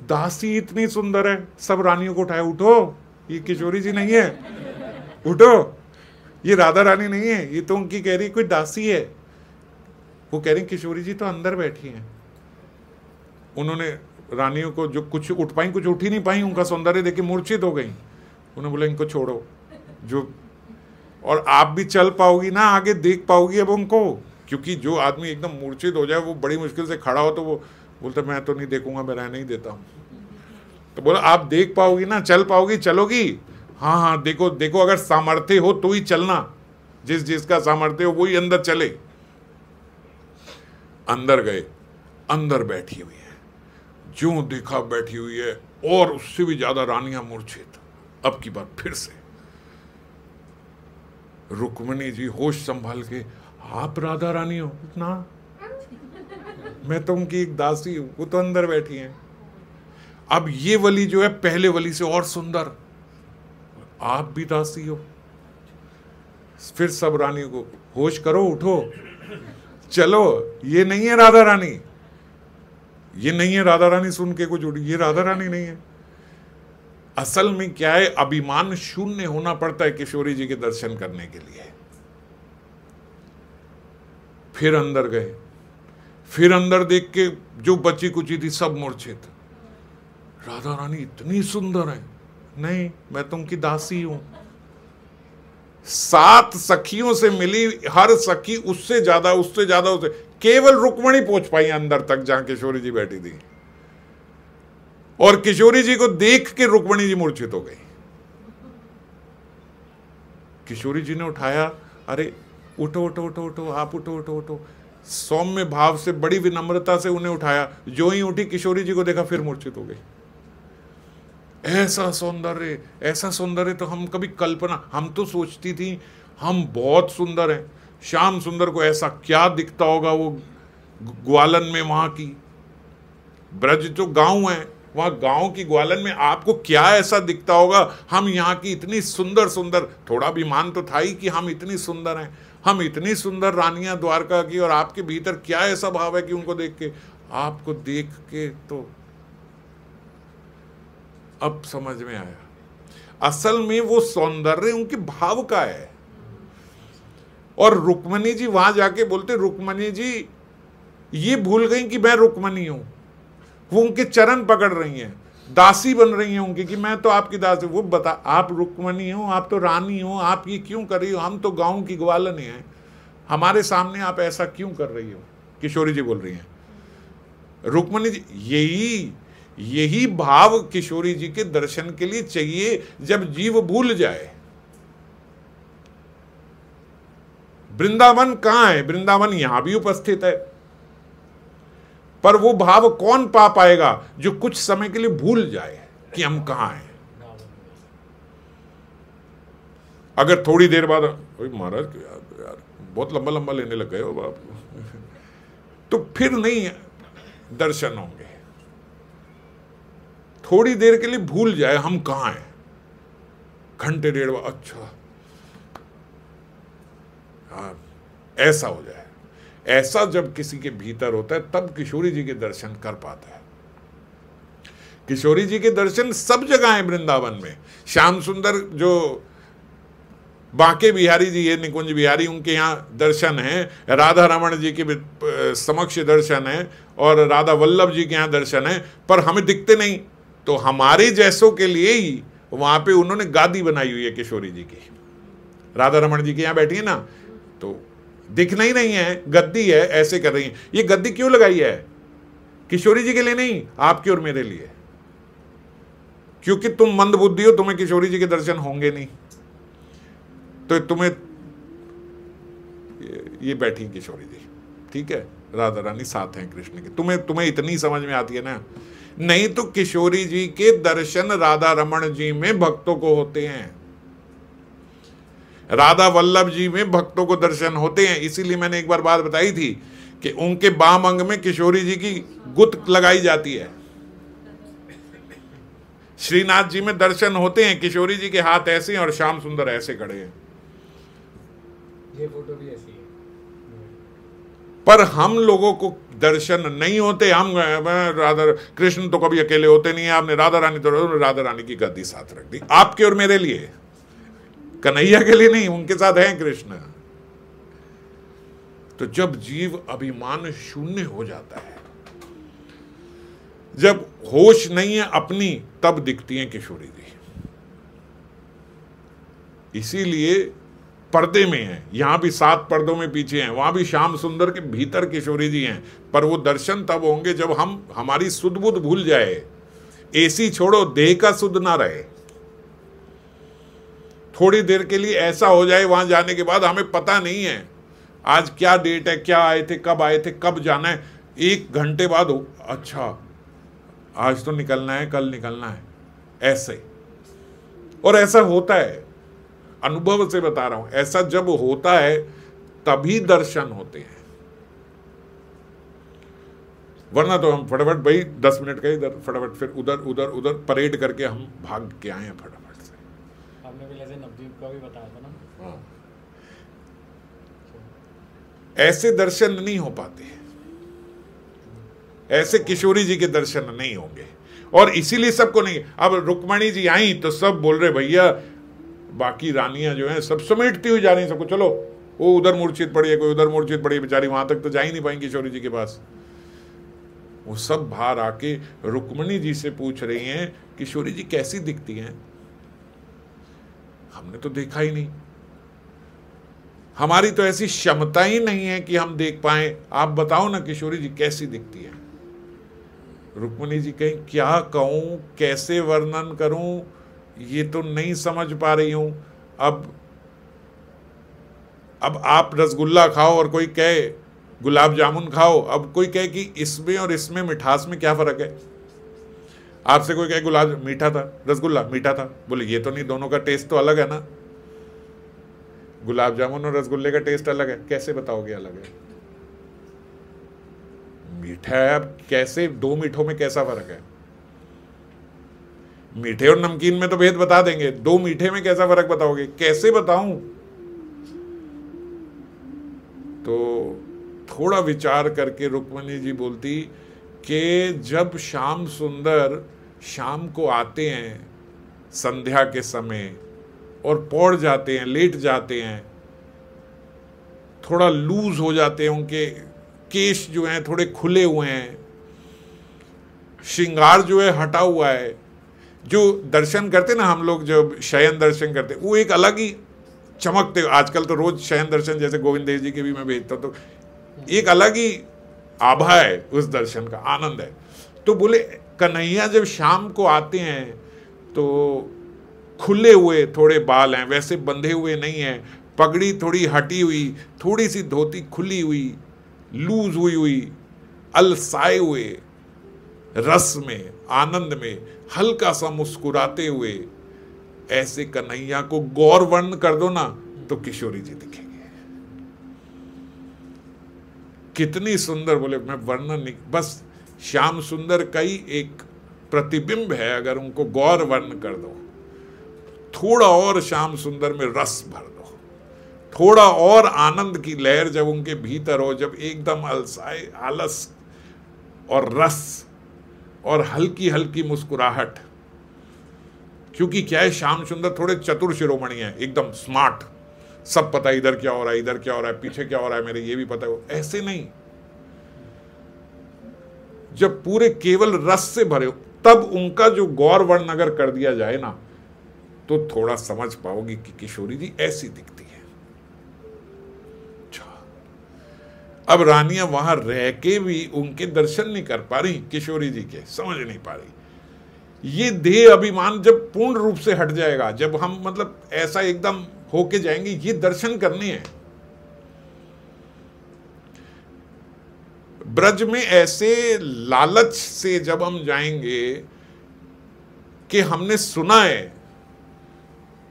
दासी इतनी सुंदर है? सब रानियों को उठाए, उठो, ये किशोरी जी नहीं है, उठो, ये राधा रानी नहीं है, ये तो उनकी कह रही कोई दासी है। वो कह रही किशोरी जी तो अंदर बैठी हैं। उन्होंने रानियों को जो कुछ उठ पाई, कुछ उठ ही नहीं पाई, उनका सौंदर्य देख के मूर्छित हो गई। उन्होंने बोला इनको छोड़ो, जो और आप भी चल पाओगी ना, आगे देख पाओगी अब उनको, क्योंकि जो आदमी एकदम मूर्छित हो जाए वो बड़ी मुश्किल से खड़ा हो तो वो बोलता मैं तो नहीं देखूंगा, मैं रहने नहीं देता हूँ। तो बोला आप देख पाओगी ना, चल पाओगी, चलोगी? हाँ हाँ, देखो देखो, अगर सामर्थ्य हो तो ही चलना, जिस जिसका सामर्थ्य हो वही अंदर चले। अंदर गए, अंदर बैठी हुई है, जो देखा बैठी हुई है, और उससे भी ज्यादा रानियां मूर्छित। अब की बात फिर से रुक्मणी जी होश संभाल के, आप राधा रानी हो? ना, मैं तो उनकी एक दासी हूं, वो तो अंदर बैठी हैं। अब ये वली जो है पहले वली से और सुंदर, आप भी दासी हो? फिर सब रानियों को होश करो, उठो, चलो, ये नहीं है राधा रानी, ये नहीं है राधा रानी। सुन के कुछ उठी, ये राधा रानी नहीं है। असल में क्या है, अभिमान शून्य होना पड़ता है किशोरी जी के दर्शन करने के लिए। फिर अंदर गए, फिर अंदर देख के जो बची कुची थी सब मूर्छित। राधा रानी इतनी सुंदर है? नहीं, मैं तो उनकी दासी हूं। 7 सखियों से मिली, हर सखी उससे ज्यादा उससे ज्यादा उससे, केवल रुक्मणी पहुंच पाई अंदर तक जहां किशोरी जी बैठी थी। और किशोरी जी को देख के रुक्मणी जी मूर्छित हो गई। किशोरी जी ने उठाया, अरे उठो उठो उठो उठो, आप उठो उठो उठो। सौम्य भाव से, बड़ी विनम्रता से उन्हें उठाया। जो ही उठी किशोरी जी को देखा, फिर मूर्छित हो गई। ऐसा सौंदर्य, ऐसा सौंदर्य तो हम कभी कल्पना, हम तो सोचती थी हम बहुत सुंदर हैं। श्याम सुंदर को ऐसा क्या दिखता होगा वो ग्वालन में, वहां की ब्रज जो गांव है, वहां गांव की ग्वालन में आपको क्या ऐसा दिखता होगा? हम यहाँ की इतनी सुंदर सुंदर, थोड़ा अभिमान तो था ही कि हम इतनी सुंदर हैं, हम इतनी सुंदर रानियां द्वारका की, और आपके भीतर क्या ऐसा भाव है कि उनको देख के, आपको देख के तो अब समझ में आया। असल में वो सौंदर्य उनके भाव का है। और रुक्मणी जी वहां जाके बोलते, रुक्मणी जी ये भूल गई कि मैं रुक्मणी हूं। वो उनके चरण पकड़ रही हैं, दासी बन रही हैं उनकी, कि मैं तो आपकी दासी। वो बता, आप रुक्मणी हो, आप तो रानी हो, आप ये क्यों कर रही हो? हम तो गांव की ग्वालन हैं, हमारे सामने आप ऐसा क्यों कर रही हो? किशोरी जी बोल रही हैं। रुक्मणी जी, यही भाव किशोरी जी के दर्शन के लिए चाहिए, जब जीव भूल जाए। वृंदावन कहां है? वृंदावन यहां भी उपस्थित है, पर वो भाव कौन पा पाएगा जो कुछ समय के लिए भूल जाए कि हम कहां हैं। अगर थोड़ी देर बाद, महाराज यार बहुत लंबा लंबा लेने लग गए हो बाप, तो फिर नहीं दर्शन होंगे। थोड़ी देर के लिए भूल जाए हम कहां हैं, घंटे डेढ़, अच्छा हाँ, ऐसा हो जाए। ऐसा जब किसी के भीतर होता है तब किशोरी जी के दर्शन कर पाता है। किशोरी जी के दर्शन सब जगह हैं वृंदावन में। श्याम सुंदर जो बांके बिहारी जी है, निकुंज बिहारी, उनके यहाँ दर्शन हैं। राधा रमण जी के समक्ष दर्शन है और राधा वल्लभ जी के यहाँ दर्शन है, पर हमें दिखते नहीं। तो हमारे जैसों के लिए ही वहां पे उन्होंने गादी बनाई हुई है किशोरी जी की। राधा रमण जी के यहाँ बैठी है ना, तो दिखना ही नहीं है, गद्दी है, ऐसे कर रही है। ये गद्दी क्यों लगाई है? किशोरी जी के लिए नहीं, आपके और मेरे लिए। क्योंकि तुम मंद बुद्धि हो, तुम्हें किशोरी जी के दर्शन होंगे नहीं, तो तुम्हें ये बैठी किशोरी जी, ठीक है, राधा रानी साथ हैं कृष्ण के, तुम्हें इतनी समझ में आती है ना। नहीं तो किशोरी जी के दर्शन राधा रमण जी में भक्तों को होते हैं, राधा वल्लभ जी में भक्तों को दर्शन होते हैं। इसीलिए मैंने एक बार बात बताई थी कि उनके बाम अंग में किशोरी जी की गुत लगाई जाती है। श्रीनाथ जी में दर्शन होते हैं, किशोरी जी के हाथ ऐसे हैं और श्याम सुंदर ऐसे खड़े हैं। ये फोटो भी ऐसी है। पर हम लोगों को दर्शन नहीं होते। हम राधा कृष्ण तो कभी अकेले होते नहीं है, आपने राधा रानी तो राधा रानी की गद्दी साथ रख दी, आपके और मेरे लिए, कन्हैया के लिए नहीं, उनके साथ हैं कृष्ण। तो जब जीव अभिमान शून्य हो जाता है, जब होश नहीं है अपनी, तब दिखती हैं किशोरी जी। इसीलिए पर्दे में है, यहां भी 7 पर्दों में पीछे हैं, वहां भी श्याम सुंदर के भीतर किशोरी जी हैं। पर वो दर्शन तब होंगे जब हमारी सुध बुध भूल जाए, एसी छोड़ो, देह का सुध ना रहे। थोड़ी देर के लिए ऐसा हो जाए, वहां जाने के बाद हमें पता नहीं है आज क्या डेट है, क्या आए थे, कब जाना है। 1 घंटे बाद हो, अच्छा आज तो निकलना है, कल निकलना है, ऐसे। और ऐसा होता है, अनुभव से बता रहा हूं, ऐसा जब होता है तभी दर्शन होते हैं। वरना तो हम फटाफट भाई 10 मिनट का इधर, फटाफट फिर उधर उधर उधर परेड करके हम भाग के आए हैं फटाफट से। आपने भी जैसे नवदीप का भी बताया था ना। हाँ, ऐसे दर्शन नहीं हो पाते, ऐसे किशोरी जी के दर्शन नहीं होंगे। और इसीलिए सबको नहीं। अब रुक्मणी जी आई तो सब बोल रहे भैया, बाकी रानियां जो हैं सब समेटती हुई जा रही हैं सबको, चलो वो उधर मूर्छित पड़ी है, कोई उधर मूर्छित पड़ी है, बेचारी वहां तक तो जा ही नहीं पाएंगी किशोरी जी के पास। वो सब बाहर आके रुक्मणी जी से पूछ रही हैं किशोरी जी कैसी दिखती हैं, हमने तो देखा ही नहीं, हमारी तो ऐसी क्षमता ही नहीं है कि हम देख पाए, आप बताओ ना किशोरी जी कैसी दिखती है। रुक्मणी जी कहीं क्या कहूं, कैसे वर्णन करूं, ये तो नहीं समझ पा रही हूं। अब आप रसगुल्ला खाओ और कोई कहे गुलाब जामुन खाओ, अब कोई कहे कि इसमें और इसमें मिठास में क्या फर्क है। आपसे कोई कहे गुलाब मीठा था, रसगुल्ला मीठा था, बोले ये तो नहीं, दोनों का टेस्ट तो अलग है ना। गुलाब जामुन और रसगुल्ले का टेस्ट अलग है, कैसे बताओगे अलग है? मीठा है, अब कैसे 2 मीठों में कैसा फर्क है? मीठे और नमकीन में तो भेद बता देंगे, 2 मीठे में कैसा फर्क बताओगे? कैसे बताऊं? तो थोड़ा विचार करके रुक्मणी जी बोलती कि जब श्याम सुंदर शाम को आते हैं संध्या के समय और पौड़ जाते हैं, लेट जाते हैं, थोड़ा लूज हो जाते हैं, उनके केश जो हैं थोड़े खुले हुए हैं, श्रृंगार जो है हटा हुआ है। जो दर्शन करते ना हम लोग, जब शयन दर्शन करते वो एक अलग ही चमकते। आजकल तो रोज शयन दर्शन जैसे गोविंद देव जी के भी मैं भेजता हूं, तो एक अलग ही आभा है उस दर्शन का, आनंद है। तो बोले कन्हैया जब शाम को आते हैं तो खुले हुए थोड़े बाल हैं, वैसे बंधे हुए नहीं हैं, पगड़ी थोड़ी हटी हुई, थोड़ी सी धोती खुली हुई, लूज हुई, अलसाए हुए, रस में, आनंद में, हल्का सा मुस्कुराते हुए, ऐसे कन्हैया को गौर वर्ण कर दो ना तो किशोरी जी दिखेंगे। कितनी सुंदर, बोले मैं वर्णन नहीं, बस श्याम सुंदर का ही एक प्रतिबिंब है। अगर उनको गौर वर्ण कर दो, थोड़ा और श्याम सुंदर में रस भर दो, थोड़ा और आनंद की लहर जब उनके भीतर हो, जब एकदम अलसाए आलस और रस और हल्की हल्की मुस्कुराहट। क्योंकि क्या है, श्याम सुंदर थोड़े चतुर शिरोमणि हैं, एकदम स्मार्ट, सब पता है, इधर क्या हो रहा है, इधर क्या हो रहा है, पीछे क्या हो रहा है मेरे, ये भी पता है। ऐसे नहीं, जब पूरे केवल रस से भरे हो, तब उनका जो गौर वर्ण अगर कर दिया जाए ना, तो थोड़ा समझ पाओगी कि किशोरी जी ऐसी दिखती है। अच्छा, अब रानियां वहां रह के भी उनके दर्शन नहीं कर पा रही, किशोरी जी के समझ नहीं पा रही। ये देह अभिमान जब पूर्ण रूप से हट जाएगा, जब हम मतलब ऐसा एकदम होके जाएंगे, ये दर्शन करने हैं। ब्रज में ऐसे लालच से जब हम जाएंगे कि हमने सुना है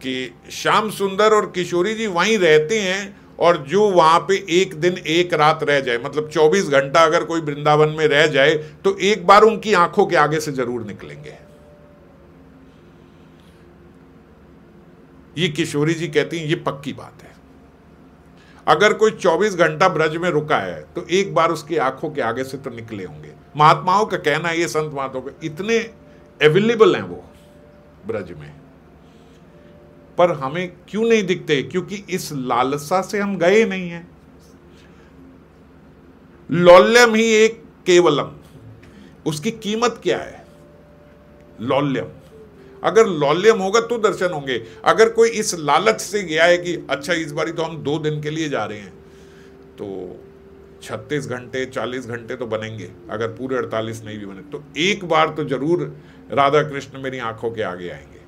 कि श्याम सुंदर और किशोरी जी वहीं रहते हैं, और जो वहां पे एक दिन एक रात रह जाए, मतलब 24 घंटा अगर कोई वृंदावन में रह जाए, तो एक बार उनकी आंखों के आगे से जरूर निकलेंगे। ये किशोरी जी कहती हैं, ये पक्की बात है। अगर कोई 24 घंटा ब्रज में रुका है, तो एक बार उसकी आंखों के आगे से तो निकले होंगे। महात्माओं का कहना है, ये संत महात्माओं का, इतने अवेलेबल हैं वो ब्रज में। पर हमें क्यों नहीं दिखते? क्योंकि इस लालसा से हम गए नहीं हैं। लौल्यम ही एक केवलम, उसकी कीमत क्या है? लौल्यम। अगर लौल्यम होगा तो दर्शन होंगे। अगर कोई इस लालच से गया है कि अच्छा इस बारी तो हम 2 दिन के लिए जा रहे हैं, तो 36 घंटे 40 घंटे तो बनेंगे, अगर पूरे 48 नहीं भी बने, तो एक बार तो जरूर राधा कृष्ण मेरी आंखों के आगे आएंगे।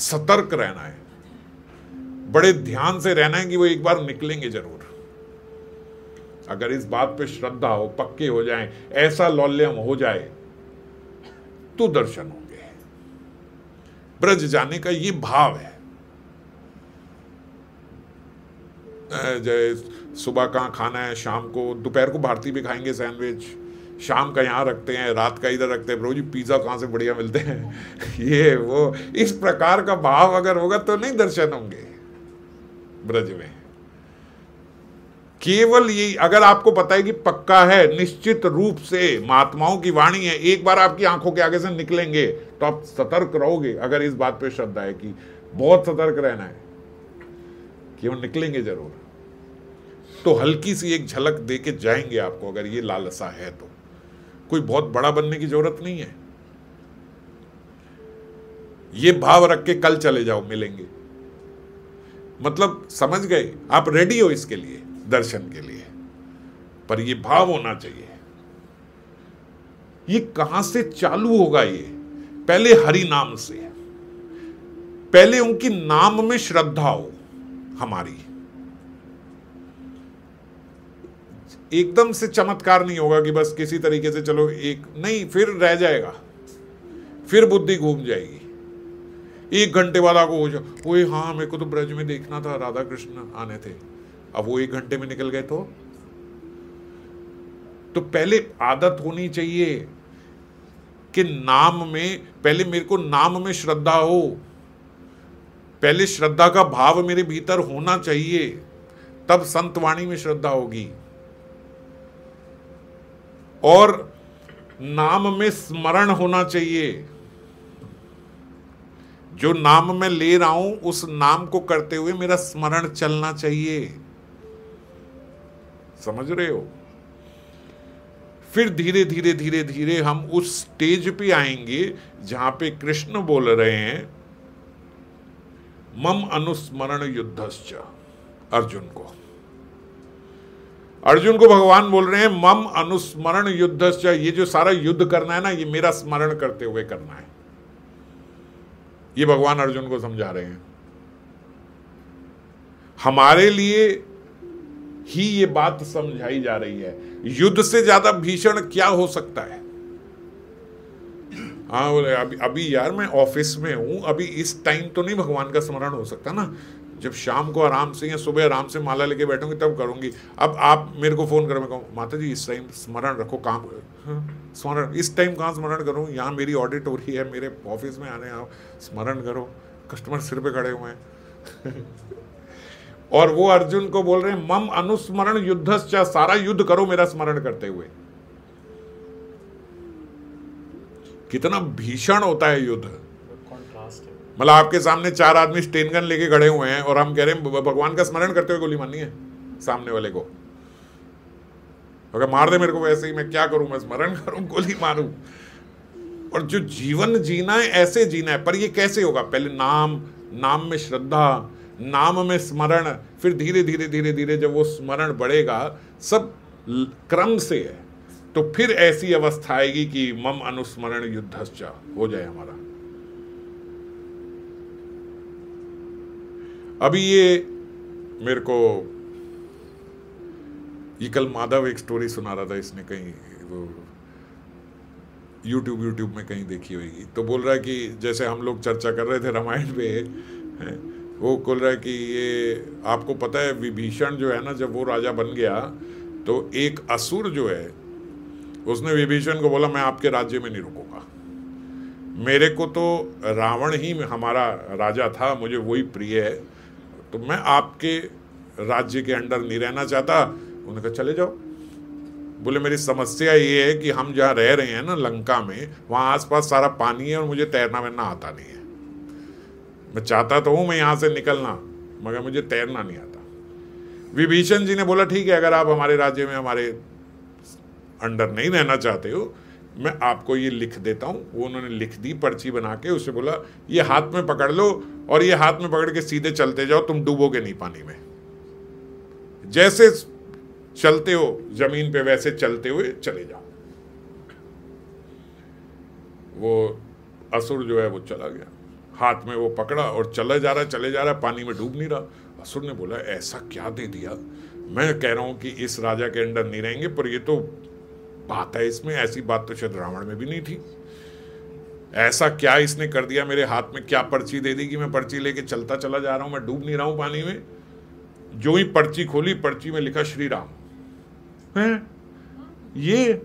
सतर्क रहना है, बड़े ध्यान से रहना है कि वो एक बार निकलेंगे जरूर। अगर इस बात पे श्रद्धा हो, पक्के हो जाएं, ऐसा लौल्यम हो जाए, तो दर्शन होंगे। ब्रज जाने का ये भाव है। जय सुबह कहाँ खाना है, शाम को, दोपहर को भारती भी खाएंगे सैंडविच, शाम का यहाँ रखते हैं, रात का इधर रखते हैं, जी पिज्जा कहाँ से बढ़िया मिलते हैं ये वो, इस प्रकार का भाव अगर होगा तो नहीं दर्शन होंगे ब्रज में। केवल ये, अगर आपको पता है कि पक्का है, निश्चित रूप से महात्माओं की वाणी है, एक बार आपकी आंखों के आगे से निकलेंगे, तो आप सतर्क रहोगे। अगर इस बात पे श्रद्धा है कि बहुत सतर्क रहना है कि वो निकलेंगे जरूर, तो हल्की सी एक झलक दे के जाएंगे आपको। अगर ये लालसा है तो कोई बहुत बड़ा बनने की जरूरत नहीं है। ये भाव रख के कल चले जाओ, मिलेंगे, मतलब समझ गए, आप रेडी हो इसके लिए, दर्शन के लिए। पर ये भाव होना चाहिए। ये कहां से चालू होगा? ये पहले हरि नाम से, पहले उनकी नाम में श्रद्धा हो हमारी। एकदम से चमत्कार नहीं होगा कि बस किसी तरीके से चलो एक, नहीं, फिर रह जाएगा, फिर बुद्धि घूम जाएगी। 1 घंटे बाद आपको हो जाए, ओए हाँ मेरे को तो ब्रज में देखना था, राधा कृष्ण आने थे, अब वो 1 घंटे में निकल गए। तो पहले आदत होनी चाहिए कि नाम में, पहले मेरे को नाम में श्रद्धा हो, पहले श्रद्धा का भाव मेरे भीतर होना चाहिए, तब संतवाणी में श्रद्धा होगी। और नाम में स्मरण होना चाहिए। जो नाम मैं ले रहा हूं, उस नाम को करते हुए मेरा स्मरण चलना चाहिए। समझ रहे हो? फिर धीरे धीरे धीरे धीरे हम उस स्टेज पे आएंगे जहां पे कृष्ण बोल रहे हैं, मम अनुस्मरण युद्धश्च, अर्जुन को भगवान बोल रहे हैं मम अनुस्मरण युद्धश्च। ये जो सारा युद्ध करना है ना, ये मेरा स्मरण करते हुए करना है। ये भगवान अर्जुन को समझा रहे हैं। हमारे लिए ही ये बात समझाई जा रही है। युद्ध से ज्यादा भीषण क्या हो सकता है? हाँ बोले, अभी यार मैं ऑफिस में हूं, अभी इस टाइम तो नहीं भगवान का स्मरण हो सकता ना, जब शाम को आराम से या सुबह आराम से माला लेके बैठूंगी तब करूंगी। अब आप मेरे को फोन करो, मैं कहूँ माता जी इस टाइम स्मरण रखो, काम स्मरण, इस टाइम कहाँ स्मरण करूँ, यहाँ मेरी ऑडिट हो रही है, मेरे ऑफिस में आने आओ, स्मरण करो, कस्टमर सिर पे खड़े हुए हैं। और वो अर्जुन को बोल रहे हैं मम अनुस्मरण युद्धश्च, सारा युद्ध करो मेरा स्मरण करते हुए। कितना भीषण होता है युद्ध। मतलब आपके सामने 4 आदमी स्टेन गन लेके खड़े हुए हैं और हम कह रहे हैं भगवान का स्मरण करते हुए गोली मारनी है सामने वाले को। अगर मार दे मेरे को वैसे ही, मैं क्या करूं, मैं स्मरण करूं गोली मारूं? और जो जीवन जीना है ऐसे जीना है। पर ये कैसे होगा? पहले नाम, नाम में श्रद्धा, नाम में स्मरण, फिर धीरे धीरे धीरे धीरे जब वो स्मरण बढ़ेगा, सब क्रम से है, तो फिर ऐसी अवस्था आएगी कि मम अनुस्मरण युद्धश्च हो जाए हमारा। अभी ये मेरे को ये कल माधव एक स्टोरी सुना रहा था, इसने कहीं वो यूट्यूब में कहीं देखी होगी, तो बोल रहा है कि जैसे हम लोग चर्चा कर रहे थे रामायण पे, वो बोल रहा है कि ये आपको पता है विभीषण जो है ना, जब वो राजा बन गया तो एक असुर जो है उसने विभीषण को बोला मैं आपके राज्य में नहीं रुकूंगा, मेरे को तो रावण ही हमारा राजा था, मुझे वही प्रिय है, तो मैं आपके राज्य के अंडर नहीं रहना चाहता। उन्होंने कहा चले जाओ। बोले मेरी समस्या ये है कि हम जहाँ रह रहे हैं ना लंका में, वहाँ आसपास सारा पानी है और मुझे तैरना वैरना आता नहीं है। मैं चाहता तो हूँ मैं यहाँ से निकलना, मगर मुझे तैरना नहीं आता। विभीषण जी ने बोला ठीक है, अगर आप हमारे राज्य में हमारे अंडर नहीं रहना चाहते हो, मैं आपको ये लिख देता हूँ। वो उन्होंने लिख दी पर्ची बना के, उससे बोला ये हाथ में पकड़ लो और ये हाथ में पकड़ के सीधे चलते जाओ, तुम डूबोगे नहीं पानी में। जैसे चलते हो जमीन पे वैसे चलते हुए चले जाओ। वो असुर जो है वो चला गया, हाथ में वो पकड़ा और चला जा रहा, पानी में डूब नहीं रहा। असुर ने बोला ऐसा क्या दे दिया, मैं कह रहा हूं कि इस राजा के अंडर नहीं रहेंगे, पर ये तो बात है इसमें, ऐसी बात तो शायद रावण में भी नहीं थी। ऐसा क्या इसने कर दिया, मेरे हाथ में क्या पर्ची दे दी कि मैं पर्ची लेके चलता चला जा रहा हूं, मैं डूब नहीं रहा हूं पानी में। जो ही पर्ची खोली, पर्ची में लिखा श्री राम है, ये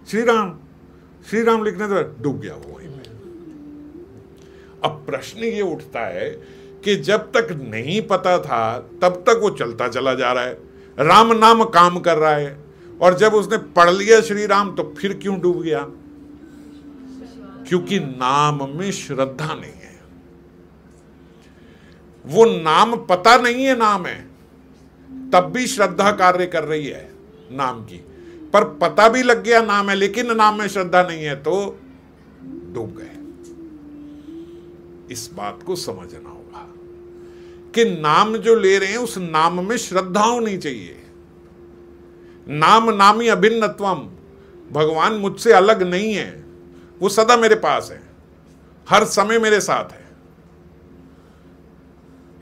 श्री राम लिखने तो डूब गया वो वहीं पे। अब प्रश्न ये उठता है कि जब तक नहीं पता था तब तक वो चलता चला जा रहा है, राम नाम काम कर रहा है, और जब उसने पढ़ लिया श्री राम तो फिर क्यों डूब गया? क्योंकि नाम में श्रद्धा नहीं है। वो नाम पता नहीं है नाम है, तब भी श्रद्धा कार्य कर रही है नाम की, पर पता भी लग गया नाम है लेकिन नाम में श्रद्धा नहीं है तो डूब गए। इस बात को समझना होगा कि नाम जो ले रहे हैं उस नाम में श्रद्धा होनी चाहिए। नाम नामी अभिन्नत्वम, भगवान मुझसे अलग नहीं है, वो सदा मेरे पास है, हर समय मेरे साथ है।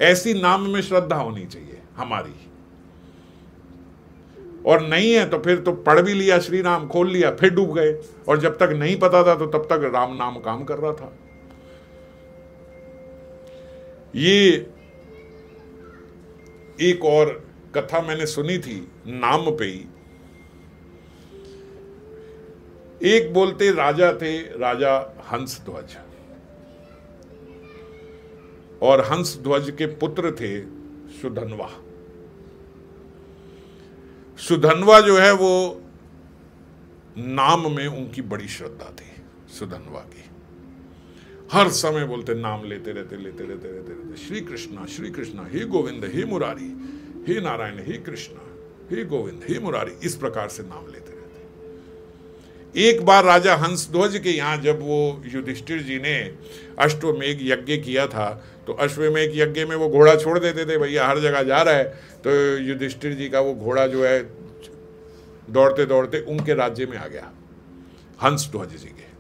ऐसी नाम में श्रद्धा होनी चाहिए हमारी। और नहीं है तो फिर तो पढ़ भी लिया श्री राम, खोल लिया, फिर डूब गए, और जब तक नहीं पता था तो तब तक राम नाम काम कर रहा था। ये एक और कथा मैंने सुनी थी नाम पे ही। एक बोलते राजा थे, राजा हंसध्वज, और हंसध्वज के पुत्र थे सुधन्वा। सुधन्वा जो है वो नाम में उनकी बड़ी श्रद्धा थी। सुधन्वा की हर समय बोलते नाम लेते रहते श्री कृष्णा हे गोविंद हे मुरारी, हे नारायण हे कृष्णा हे गोविंद हे मुरारी, इस प्रकार से नाम लेते रहते। एक बार राजा हंसध्वज के यहाँ जब वो युधिष्ठिर जी ने अश्वमेघ यज्ञ किया था, तो अश्वमेघ यज्ञ में वो घोड़ा छोड़ देते थे, भैया हर जगह जा रहा है, तो युधिष्ठिर जी का वो घोड़ा जो है दौड़ते दौड़ते उनके राज्य में आ गया, हंसध्वज जी के।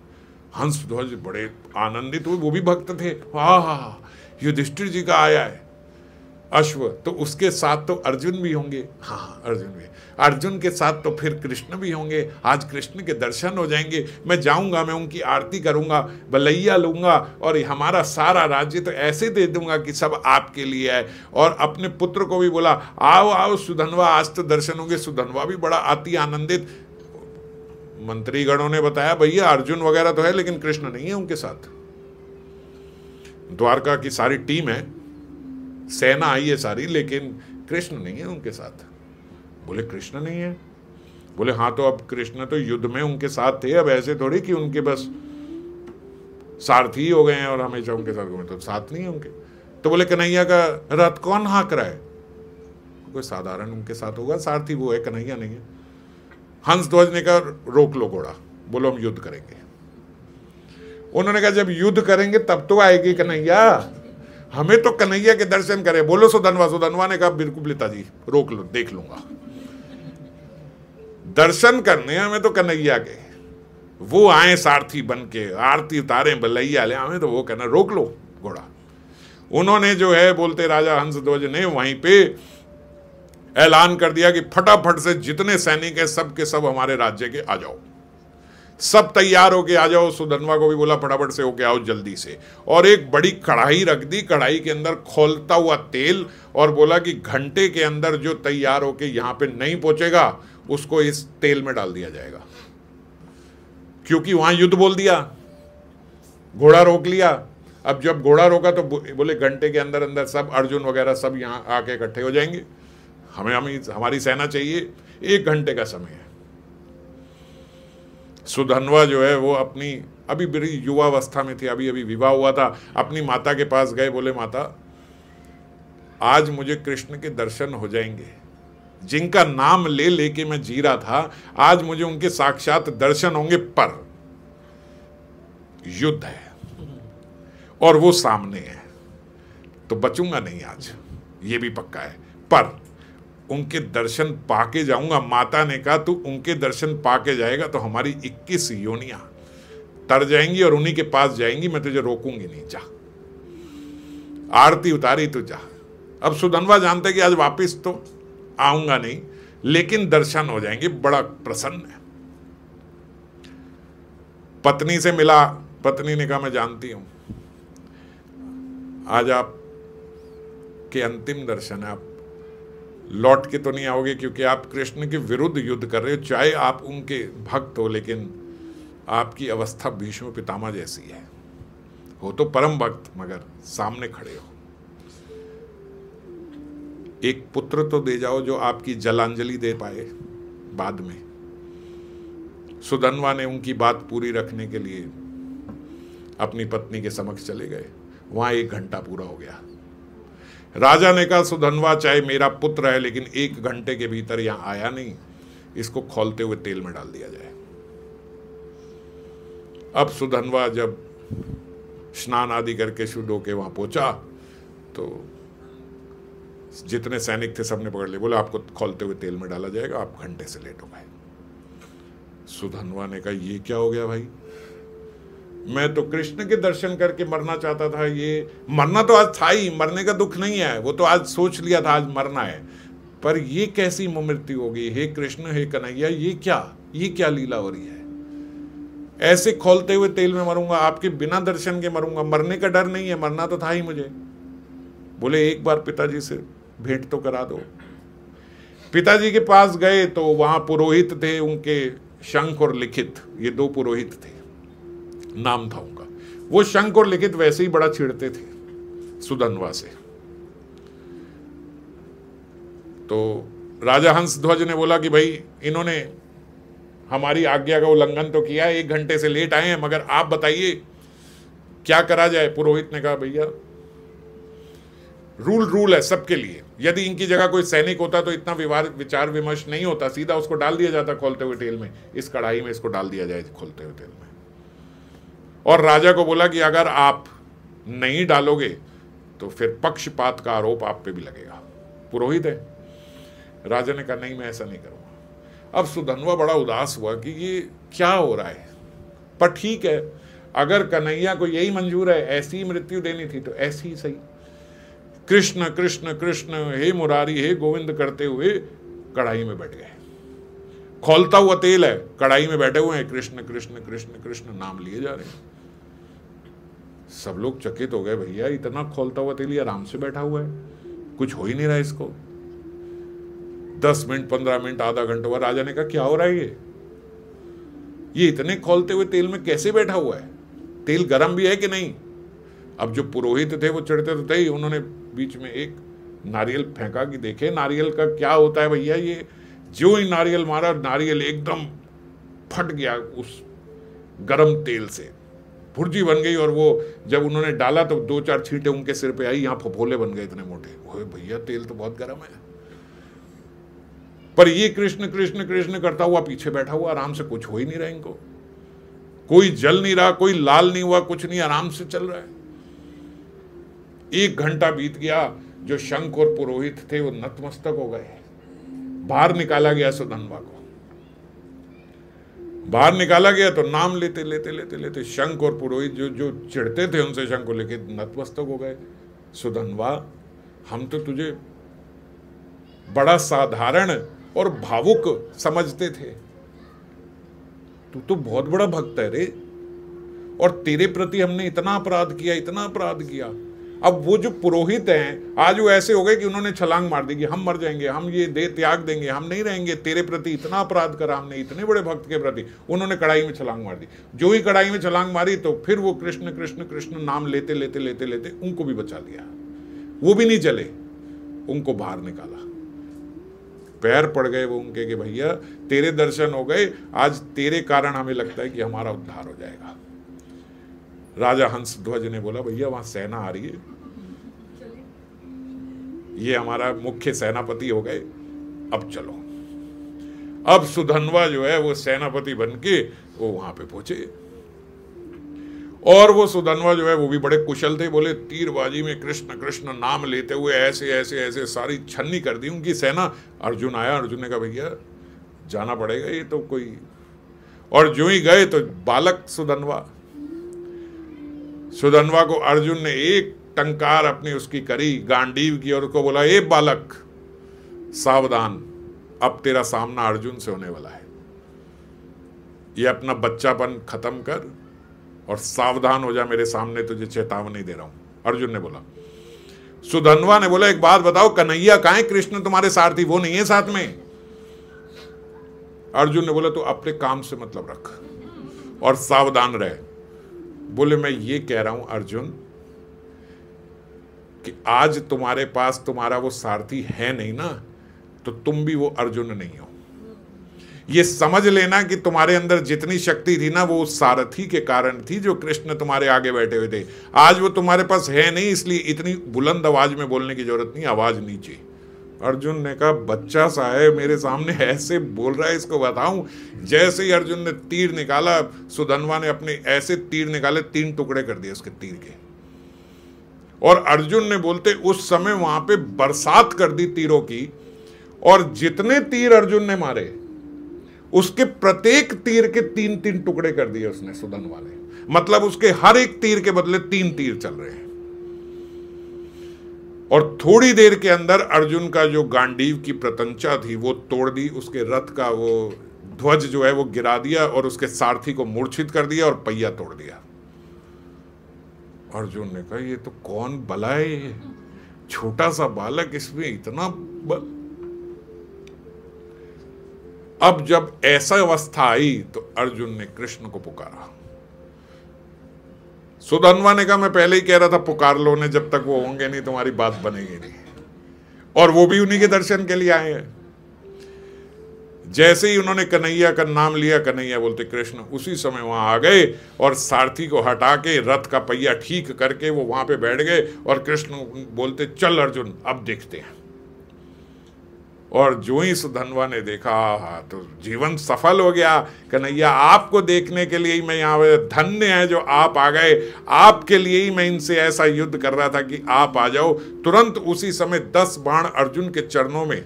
हंसध्वज बड़े आनंदित हुए, वो भी भक्त थे, हाँ युधिष्ठिर जी का आया है। अश्व, तो उसके साथ तो अर्जुन भी होंगे। हाँ, अर्जुन भी, अर्जुन के साथ तो फिर कृष्ण भी होंगे। आज कृष्ण के दर्शन हो जाएंगे, मैं जाऊंगा, मैं उनकी आरती करूंगा, बलैया लूंगा और हमारा सारा राज्य तो ऐसे दे दूंगा कि सब आपके लिए है। और अपने पुत्र को भी बोला, आओ आओ सुधनवा, आज तो दर्शन होंगे। सुधनवा भी बड़ा अति आनंदित। मंत्रीगणों ने बताया, भैया अर्जुन वगैरह तो है लेकिन कृष्ण नहीं है उनके साथ। द्वारका की सारी टीम है, सेना आई है सारी, लेकिन कृष्ण नहीं है उनके साथ। बोले कृष्ण नहीं है? बोले हाँ, तो अब कृष्ण तो युद्ध में उनके साथ थे, अब ऐसे थोड़ी कि उनके बस सारथी हो गए हैं और हमेशा उनके साथ घूमे, तो साथ नहीं है उनके। तो बोले कन्हैया का रथ कौन हाँक रहा है? कोई साधारण उनके साथ होगा सारथी, वो है, कन्हैया नहीं है। हंस ध्वज ने कहा, रोक लो घोड़ा, बोलो हम युद्ध करेंगे। उन्होंने कहा जब युद्ध करेंगे तब तो आएगी कन्हैया, हमें तो कन्हैया के दर्शन करे। बोलो सुधनवा। सुधनवा ने कहा बिल्कुल पिताजी, रोक लो, देख लूंगा। दर्शन करने हमें तो कन्हैया के, वो आए सारथी बन के, आरती उतारे, बलैया ले, हमें तो वो कहना, रोक लो घोड़ा। उन्होंने जो है, बोलते राजा हंसध्वज ने वहीं पे ऐलान कर दिया कि फटाफट से जितने सैनिक हैं सब के सब हमारे राज्य के आ जाओ, सब तैयार होके आ जाओ। सुधनवा को भी बोला फटाफट से होके आओ जल्दी से। और एक बड़ी कढ़ाई रख दी, कढ़ाई के अंदर खौलता हुआ तेल, और बोला कि घंटे के अंदर जो तैयार होके यहां पे नहीं पहुंचेगा उसको इस तेल में डाल दिया जाएगा। क्योंकि वहां युद्ध बोल दिया, घोड़ा रोक लिया। अब जब घोड़ा रोका तो बोले घंटे के अंदर अंदर सब अर्जुन वगैरह सब यहां आके इकट्ठे हो जाएंगे, हमारी सेना चाहिए, 1 घंटे का समय है। सुधनवा जो है वो अपनी, अभी बड़ी युवावस्था में थी, अभी अभी विवाह हुआ था, अपनी माता के पास गए। बोले माता, आज मुझे कृष्ण के दर्शन हो जाएंगे, जिनका नाम ले लेके मैं जी रहा था, आज मुझे उनके साक्षात दर्शन होंगे, पर युद्ध है और वो सामने है, तो बचूंगा नहीं आज, ये भी पक्का है, पर उनके दर्शन पाके जाऊंगा। माता ने कहा तू उनके दर्शन पाके जाएगा तो हमारी 21 योनियां तर जाएंगी और उन्हीं के पास जाएंगी, मैं तुझे रोकूंगी नहीं, जा। आरती उतारी तो जा। अब सुधनवा जानते कि आज वापिस तो आऊंगा नहीं, लेकिन दर्शन हो जाएंगे, बड़ा प्रसन्न है। पत्नी से मिला, पत्नी ने कहा मैं जानती हूं आज आप के अंतिम दर्शन है, आप लौट के तो नहीं आओगे, क्योंकि आप कृष्ण के विरुद्ध युद्ध कर रहे हो। चाहे आप उनके भक्त हो, लेकिन आपकी अवस्था भीष्म पितामह जैसी है, हो तो परम भक्त मगर सामने खड़े हो। एक पुत्र तो दे जाओ जो आपकी जलांजलि दे पाए बाद में। सुधनवा ने उनकी बात पूरी रखने के लिए अपनी पत्नी के समक्ष चले गए। वहां 1 घंटा पूरा हो गया। राजा ने कहा सुधनवा चाहे मेरा पुत्र है, लेकिन 1 घंटे के भीतर यहां आया नहीं, इसको खौलते हुए तेल में डाल दिया जाए। अब सुधनवा जब स्नान आदि करके शुद्ध होके वहां पहुंचा तो जितने सैनिक थे सबने पकड़ लिए, बोले आपको खौलते हुए तेल में डाला जाएगा, आप घंटे से लेट हो गए। सुधनवा ने कहा ये क्या हो गया भाई, मैं तो कृष्ण के दर्शन करके मरना चाहता था, ये मरना तो आज था ही, मरने का दुख नहीं है, वो तो आज सोच लिया था आज मरना है, पर ये कैसी मृत्यु होगी। हे कृष्ण, हे कन्हैया, ये क्या लीला हो रही है? ऐसे खोलते हुए तेल में मरूंगा, आपके बिना दर्शन के मरूंगा, मरने का डर नहीं है, मरना तो था ही मुझे। बोले एक बार पिताजी से भेंट तो करा दो। पिताजी के पास गए तो वहां पुरोहित थे, उनके शंख और लिखित, ये 2 पुरोहित थे, नाम था उनका। वो शंख और लिखित वैसे ही बड़ा चिढ़ते थे सुधनवा से। तो राजा हंसध्वज ने बोला कि भाई इन्होंने हमारी आज्ञा का उल्लंघन तो किया है, 1 घंटे से लेट आए हैं, मगर आप बताइए क्या करा जाए। पुरोहित ने कहा भैया रूल है सबके लिए, यदि इनकी जगह कोई सैनिक होता तो इतना विचार विमर्श नहीं होता, सीधा उसको डाल दिया जाता खोलते हुए तेल में, इस कढ़ाई में इसको डाल दिया जाए खोलते हुए तेल में। और राजा को बोला कि अगर आप नहीं डालोगे तो फिर पक्षपात का आरोप आप पे भी लगेगा। पुरोहित है। राजा ने कहा नहीं, मैं ऐसा नहीं करूंगा। अब सुधनवा बड़ा उदास हुआ कि ये क्या हो रहा है, पर ठीक है, अगर कन्हैया को यही मंजूर है, ऐसी ही मृत्यु देनी थी तो ऐसी ही सही। कृष्ण कृष्ण कृष्ण हे मुरारी हे गोविंद करते हुए कढ़ाई में बैठ गए। खौलता हुआ तेल है, कढ़ाई में बैठे हुए हैं, कृष्ण कृष्ण कृष्ण कृष्ण नाम लिए जा रहे हैं। सब लोग चकित हो गए, भैया इतना खौलता हुआ तेल ये आराम से बैठा हुआ है, कुछ हो ही नहीं रहा इसको। 10 मिनट 15 मिनट आधा घंटा हुआ, राजा ने कहा क्या हो रहा है ये इतने खौलते हुए तेल में कैसे बैठा हुआ है, तेल गर्म भी है कि नहीं। अब जो पुरोहित थे वो चिढ़ते तो थे ही, उन्होंने बीच में एक नारियल फेंका कि देखे नारियल का क्या होता है भैया। ये जो ही नारियल मारा, नारियल एकदम फट गया उस गरम तेल से, भुर्जी बन गई। और वो जब उन्होंने डाला तो 2-4 छींटे उनके सिर पे आई, यहाँ फफोले बन गए इतने मोटे। ओए भैया तेल तो बहुत गर्म है। पर ये कृष्ण कृष्ण कृष्ण करता हुआ पीछे बैठा हुआ आराम से, कुछ हो ही नहीं रहा इनको, कोई जल नहीं रहा, कोई लाल नहीं हुआ, कुछ नहीं, आराम से चल रहा है। 1 घंटा बीत गया, जो शंख और पुरोहित थे वो नतमस्तक हो गए। बाहर निकाला गया सुधन्वा को, बाहर निकाला गया तो नाम लेते लेते लेते लेते शंख और पुरोहित जो चिढ़ते थे उनसे शंख को लेके नतमस्तक हो गए। सुधन्वा, हम तो तुझे बड़ा साधारण और भावुक समझते थे, तू तो बहुत बड़ा भक्त है रे, और तेरे प्रति हमने इतना अपराध किया, इतना अपराध किया। अब वो जो पुरोहित हैं आज वो ऐसे हो गए कि उन्होंने छलांग मार दी कि हम मर जाएंगे, हम ये दे त्याग देंगे, हम नहीं रहेंगे, तेरे प्रति इतना अपराध करा हमने, इतने बड़े भक्त के प्रति। उन्होंने कढ़ाई में छलांग मार दी। जो ही कढ़ाई में छलांग मारी तो फिर वो कृष्ण कृष्ण कृष्ण नाम लेते लेते लेते लेते उनको भी बचा लिया। वो भी नहीं जले, उनको बाहर निकाला। पैर पड़ गए वो उनके कि भैया तेरे दर्शन हो गए, आज तेरे कारण हमें लगता है कि हमारा उद्धार हो जाएगा। राजा हंसध्वज ने बोला भैया वहां सेना आ रही है, ये हमारा मुख्य सेनापति हो गए, अब चलो। अब सुधन्वा जो है वो सेनापति बनके वो वहां पे पहुंचे, और वो सुधन्वा जो है वो भी बड़े कुशल थे। बोले तीरबाजी में कृष्ण कृष्ण नाम लेते हुए ऐसे ऐसे ऐसे सारी छन्नी कर दी उनकी सेना। अर्जुन आया, अर्जुन ने कहा भैया जाना पड़ेगा, ये तो कोई। और जो ही गए तो बालक सुधन्वा को अर्जुन ने एक टंकार अपनी उसकी करी गांडीव की, और उसको बोला ए बालक सावधान, अब तेरा सामना अर्जुन से होने वाला है, ये अपना बच्चापन खत्म कर और सावधान हो जा, मेरे सामने तुझे चेतावनी दे रहा हूं। अर्जुन ने बोला। सुधन्वा ने बोला एक बात बताओ, कन्हैया कहाँ है, कृष्ण तुम्हारे सारथी वो नहीं है साथ में। अर्जुन ने बोला तो अपने काम से मतलब रख और सावधान रह। बोले मैं ये कह रहा हूं अर्जुन कि आज तुम्हारे पास तुम्हारा वो सारथी है नहीं ना, तो तुम भी वो अर्जुन नहीं हो। ये समझ लेना कि तुम्हारे अंदर जितनी शक्ति थी ना वो उस सारथी के कारण थी जो कृष्ण तुम्हारे आगे बैठे हुए थे। आज वो तुम्हारे पास है नहीं, इसलिए इतनी बुलंद आवाज में बोलने की जरूरत नहीं, आवाज नीचे। अर्जुन ने कहा बच्चा सा है मेरे सामने ऐसे बोल रहा है, इसको बताऊं। जैसे ही अर्जुन ने तीर निकाला, सुधन्वा ने अपने ऐसे तीर निकाले, 3 टुकड़े कर दिए उसके तीर के। और अर्जुन ने बोलते उस समय वहां पे बरसात कर दी तीरों की, और जितने तीर अर्जुन ने मारे उसके प्रत्येक तीर के 3-3 टुकड़े कर दिए उसने, सुधन्वा ने। मतलब उसके हर एक तीर के बदले 3 तीर चल रहे हैं। और थोड़ी देर के अंदर अर्जुन का जो गांडीव की प्रतंचा थी वो तोड़ दी, उसके रथ का वो ध्वज जो है वो गिरा दिया, और उसके सारथी को मूर्छित कर दिया और पहिया तोड़ दिया। अर्जुन ने कहा ये तो कौन बला है, ये छोटा सा बालक, इसमें इतना बल। अब जब ऐसा अवस्था आई तो अर्जुन ने कृष्ण को पुकारा। सुधन्वा ने कहा मैं पहले ही कह रहा था पुकार लो ने, जब तक वो होंगे नहीं तुम्हारी बात बनेगी नहीं। और वो भी उन्हीं के दर्शन के लिए आए हैं। जैसे ही उन्होंने कन्हैया का नाम लिया, कन्हैया बोलते कृष्ण, उसी समय वहां आ गए और सारथी को हटा के रथ का पहिया ठीक करके वो वहां पे बैठ गए, और कृष्ण बोलते चल अर्जुन अब देखते हैं। और जो ही सुधन्वा ने देखा, हाँ तो जीवन सफल हो गया। कन्हैया आपको देखने के लिए ही मैं यहाँ, धन्य है जो आप आ गए, आपके लिए ही मैं इनसे ऐसा युद्ध कर रहा था कि आप आ जाओ। तुरंत उसी समय 10 बाण अर्जुन के चरणों में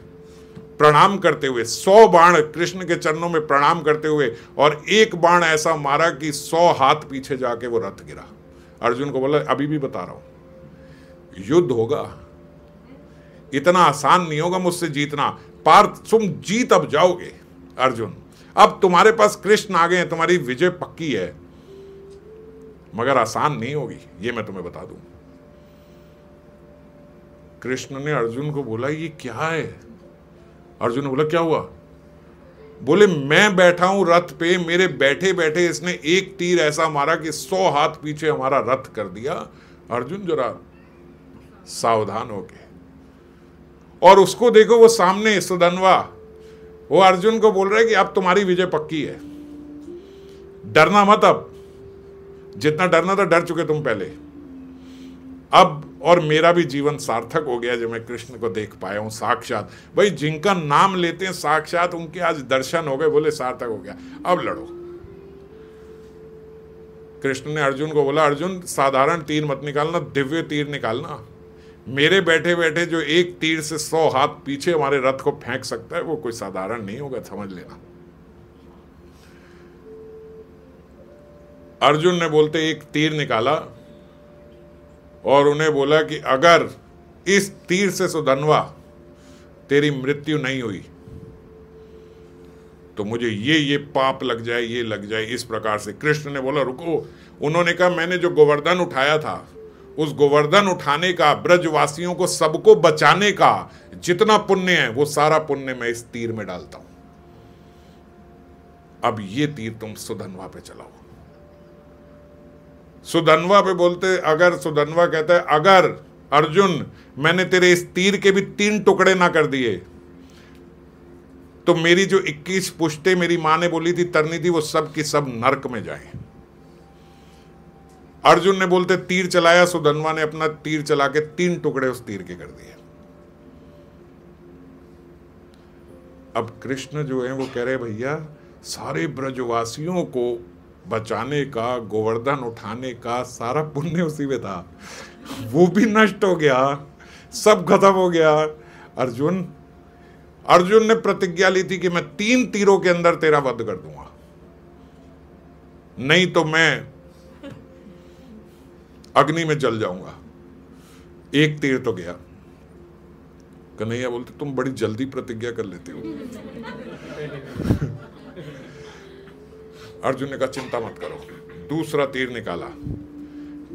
प्रणाम करते हुए, 100 बाण कृष्ण के चरणों में प्रणाम करते हुए, और एक बाण ऐसा मारा कि 100 हाथ पीछे जाके वो रथ गिरा। अर्जुन को बोला अभी भी बता रहा हूं, युद्ध होगा, इतना आसान नहीं होगा मुझसे जीतना। पार्थ तुम जीत अब जाओगे अर्जुन, अब तुम्हारे पास कृष्ण आ गए हैं, तुम्हारी विजय पक्की है, मगर आसान नहीं होगी, ये मैं तुम्हें बता दूं। कृष्ण ने अर्जुन को बोला ये क्या है? अर्जुन ने बोला क्या हुआ? बोले मैं बैठा हूं रथ पे, मेरे बैठे बैठे इसने एक तीर ऐसा मारा कि 100 हाथ पीछे हमारा रथ कर दिया। अर्जुन जरा सावधान हो गए, और उसको देखो वो सामने सुधन्वा, वो अर्जुन को बोल रहा है कि अब तुम्हारी विजय पक्की है, डरना मत, अब जितना डरना था डर चुके तुम पहले, अब और मेरा भी जीवन सार्थक हो गया जब मैं कृष्ण को देख पाया हूं साक्षात। भाई जिनका नाम लेते हैं साक्षात, उनके आज दर्शन हो गए, बोले सार्थक हो गया, अब लड़ो। कृष्ण ने अर्जुन को बोला अर्जुन साधारण तीर मत निकालना, दिव्य तीर निकालना। मेरे बैठे बैठे जो एक तीर से 100 हाथ पीछे हमारे रथ को फेंक सकता है वो कोई साधारण नहीं होगा, समझ लेना। अर्जुन ने बोलते एक तीर निकाला और उन्हें बोला कि अगर इस तीर से सुधन्वा तेरी मृत्यु नहीं हुई तो मुझे ये पाप लग जाए, ये लग जाए, इस प्रकार से। कृष्ण ने बोला रुको। उन्होंने कहा मैंने जो गोवर्धन उठाया था, उस गोवर्धन उठाने का, ब्रजवासियों को सबको बचाने का जितना पुण्य है वो सारा पुण्य मैं इस तीर में डालता हूं। अब ये तीर तुम सुधन्वा पे चलाओ। सुधन्वा पे बोलते, अगर सुधन्वा कहता है अगर अर्जुन मैंने तेरे इस तीर के भी 3 टुकड़े ना कर दिए तो मेरी जो 21 पुश्ते मेरी मां ने बोली थी तरनी थी, वो सब की सब नरक में जाए। अर्जुन ने बोलते तीर चलाया, सुधन्वा ने अपना तीर चला के 3 टुकड़े उस तीर के कर दिए। अब कृष्ण जो है वो कह रहे भैया सारे ब्रजवासियों को बचाने का, गोवर्धन उठाने का सारा पुण्य उसी में था, वो भी नष्ट हो गया, सब खत्म हो गया। अर्जुन ने प्रतिज्ञा ली थी कि मैं 3 तीरों के अंदर तेरा वध कर दूंगा, नहीं तो मैं अग्नि में जल जाऊंगा। 1 तीर तो गया। कन्हैया बोलते तुम बड़ी जल्दी प्रतिज्ञा कर लेते हो। अर्जुन ने कहा चिंता मत करो। दूसरा तीर निकाला।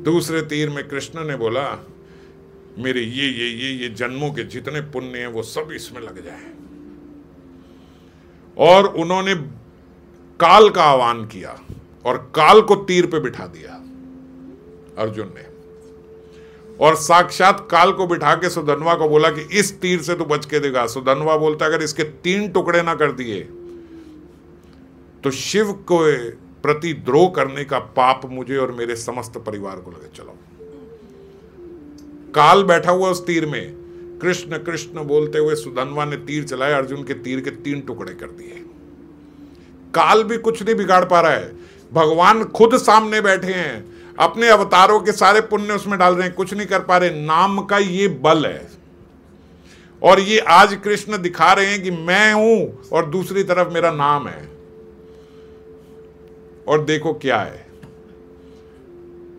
दूसरे तीर में कृष्ण ने बोला मेरे ये जन्मों के जितने पुण्य हैं वो सब इसमें लग जाए। और उन्होंने काल का आह्वान किया और काल को तीर पे बिठा दिया अर्जुन ने, और साक्षात काल को बिठा के सुधन्वा को बोला कि इस तीर से तू बच के देगा। सुधन्वा बोलता अगर इसके 3 टुकड़े ना कर दिए तो शिव को प्रति द्रोह करने का पाप मुझे और मेरे समस्त परिवार को लगे। चलो। काल बैठा हुआ उस तीर में, कृष्ण कृष्ण बोलते हुए सुधन्वा ने तीर चलाया, अर्जुन के तीर के 3 टुकड़े कर दिए। काल भी कुछ नहीं बिगाड़ पा रहा है, भगवान खुद सामने बैठे हैं, अपने अवतारों के सारे पुण्य उसमें डाल रहे हैं, कुछ नहीं कर पा रहे। नाम का ये बल है, और ये आज कृष्ण दिखा रहे हैं कि मैं हूं और दूसरी तरफ मेरा नाम है। और देखो क्या है,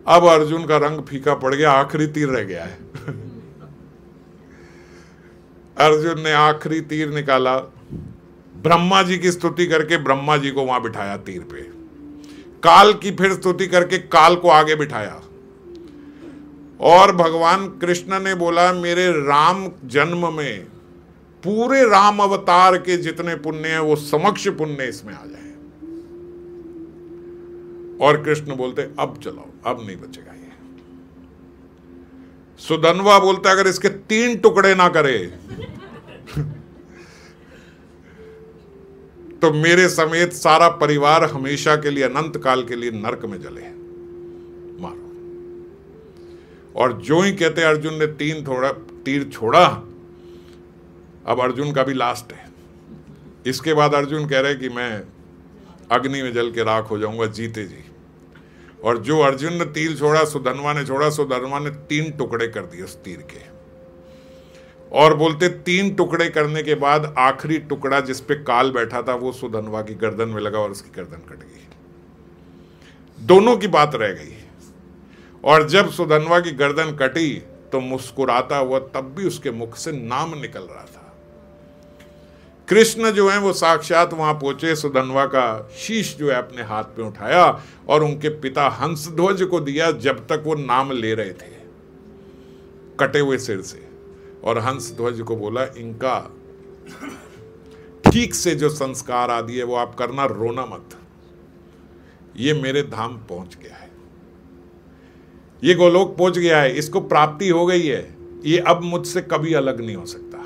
अब अर्जुन का रंग फीका पड़ गया, आखिरी तीर रह गया है। अर्जुन ने आखिरी तीर निकाला, ब्रह्मा जी की स्तुति करके ब्रह्मा जी को वहां बिठाया तीर पे, काल की फिर स्तुति करके काल को आगे बिठाया, और भगवान कृष्ण ने बोला मेरे राम जन्म में पूरे राम अवतार के जितने पुण्य हैं वो समक्ष पुण्य इसमें आ जाए। और कृष्ण बोलते अब चलाओ, अब नहीं बचेगा ये। सुधन्वा बोलता अगर इसके 3 टुकड़े ना करे तो मेरे समेत सारा परिवार हमेशा के लिए, अनंत काल के लिए नरक में जले, मारो। और जो ही कहते अर्जुन ने तीर छोड़ा, अब अर्जुन का भी लास्ट है। इसके बाद अर्जुन कह रहे कि मैं अग्नि में जल के राख हो जाऊंगा जीते जी। और जो अर्जुन ने तीर छोड़ा, सुधन्वा ने छोड़ा, सुधन्वा ने 3 टुकड़े कर दिए उस तीर के। और बोलते 3 टुकड़े करने के बाद आखिरी टुकड़ा जिस पे काल बैठा था वो सुधन्वा की गर्दन में लगा और उसकी गर्दन कट गई। दोनों की बात रह गई। और जब सुधन्वा की गर्दन कटी तो मुस्कुराता हुआ तब भी उसके मुख से नाम निकल रहा था। कृष्ण जो है वो साक्षात वहां पहुंचे, सुधन्वा का शीश जो है अपने हाथ पे उठाया और उनके पिता हंसध्वज को दिया जब तक वो नाम ले रहे थे कटे हुए सिर से, और हंसध्वज को बोला इनका ठीक से जो संस्कार आदि है वो आप करना, रोना मत, ये मेरे धाम पहुंच गया है, ये गोलोक पहुंच गया है, इसको प्राप्ति हो गई है, ये अब मुझसे कभी अलग नहीं हो सकता,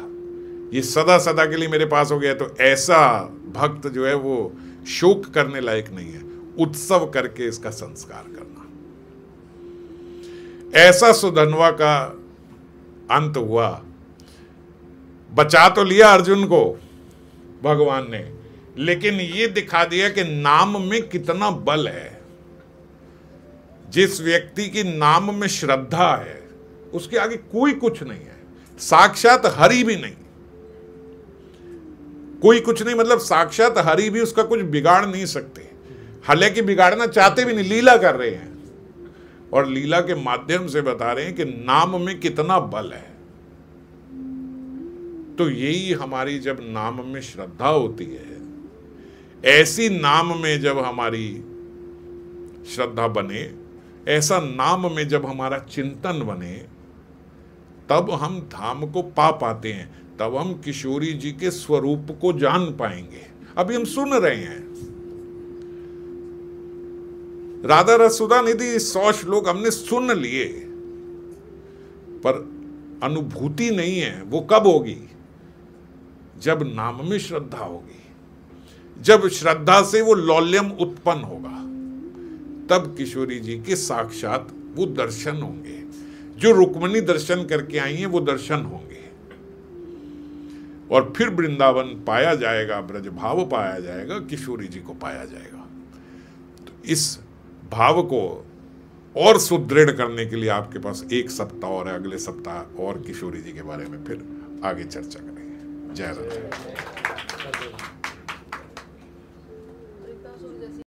ये सदा सदा के लिए मेरे पास हो गया। तो ऐसा भक्त जो है वो शोक करने लायक नहीं है, उत्सव करके इसका संस्कार करना। ऐसा सुधन्वा का अंत हुआ। बचा तो लिया अर्जुन को भगवान ने, लेकिन ये दिखा दिया कि नाम में कितना बल है। जिस व्यक्ति की नाम में श्रद्धा है उसके आगे कोई कुछ नहीं है, साक्षात हरि भी नहीं, कोई कुछ नहीं, मतलब साक्षात हरि भी उसका कुछ बिगाड़ नहीं सकते, हालांकि बिगाड़ना चाहते भी नहीं, लीला कर रहे हैं और लीला के माध्यम से बता रहे हैं कि नाम में कितना बल है। तो यही हमारी जब नाम में श्रद्धा होती है, ऐसी नाम में जब हमारी श्रद्धा बने, ऐसा नाम में जब हमारा चिंतन बने, तब हम धाम को पा पाते हैं, तब हम किशोरी जी के स्वरूप को जान पाएंगे। अभी हम सुन रहे हैं राधा रसुदा निधि 100 श्लोक हमने सुन लिए, पर अनुभूति नहीं है। वो कब होगी? जब नाम में श्रद्धा होगी, जब श्रद्धा से वो लौल्यम उत्पन्न होगा, तब किशोरी जी के साक्षात वो दर्शन होंगे। जो रुक्मिणी दर्शन करके आई हैं वो दर्शन होंगे, और फिर वृंदावन पाया जाएगा, ब्रज भाव पाया जाएगा, किशोरी जी को पाया जाएगा। तो इस भाव को और सुदृढ़ करने के लिए आपके पास 1 सप्ताह और है, अगले सप्ताह और किशोरी जी के बारे में फिर आगे चर्चा करेंगे। जय राधे।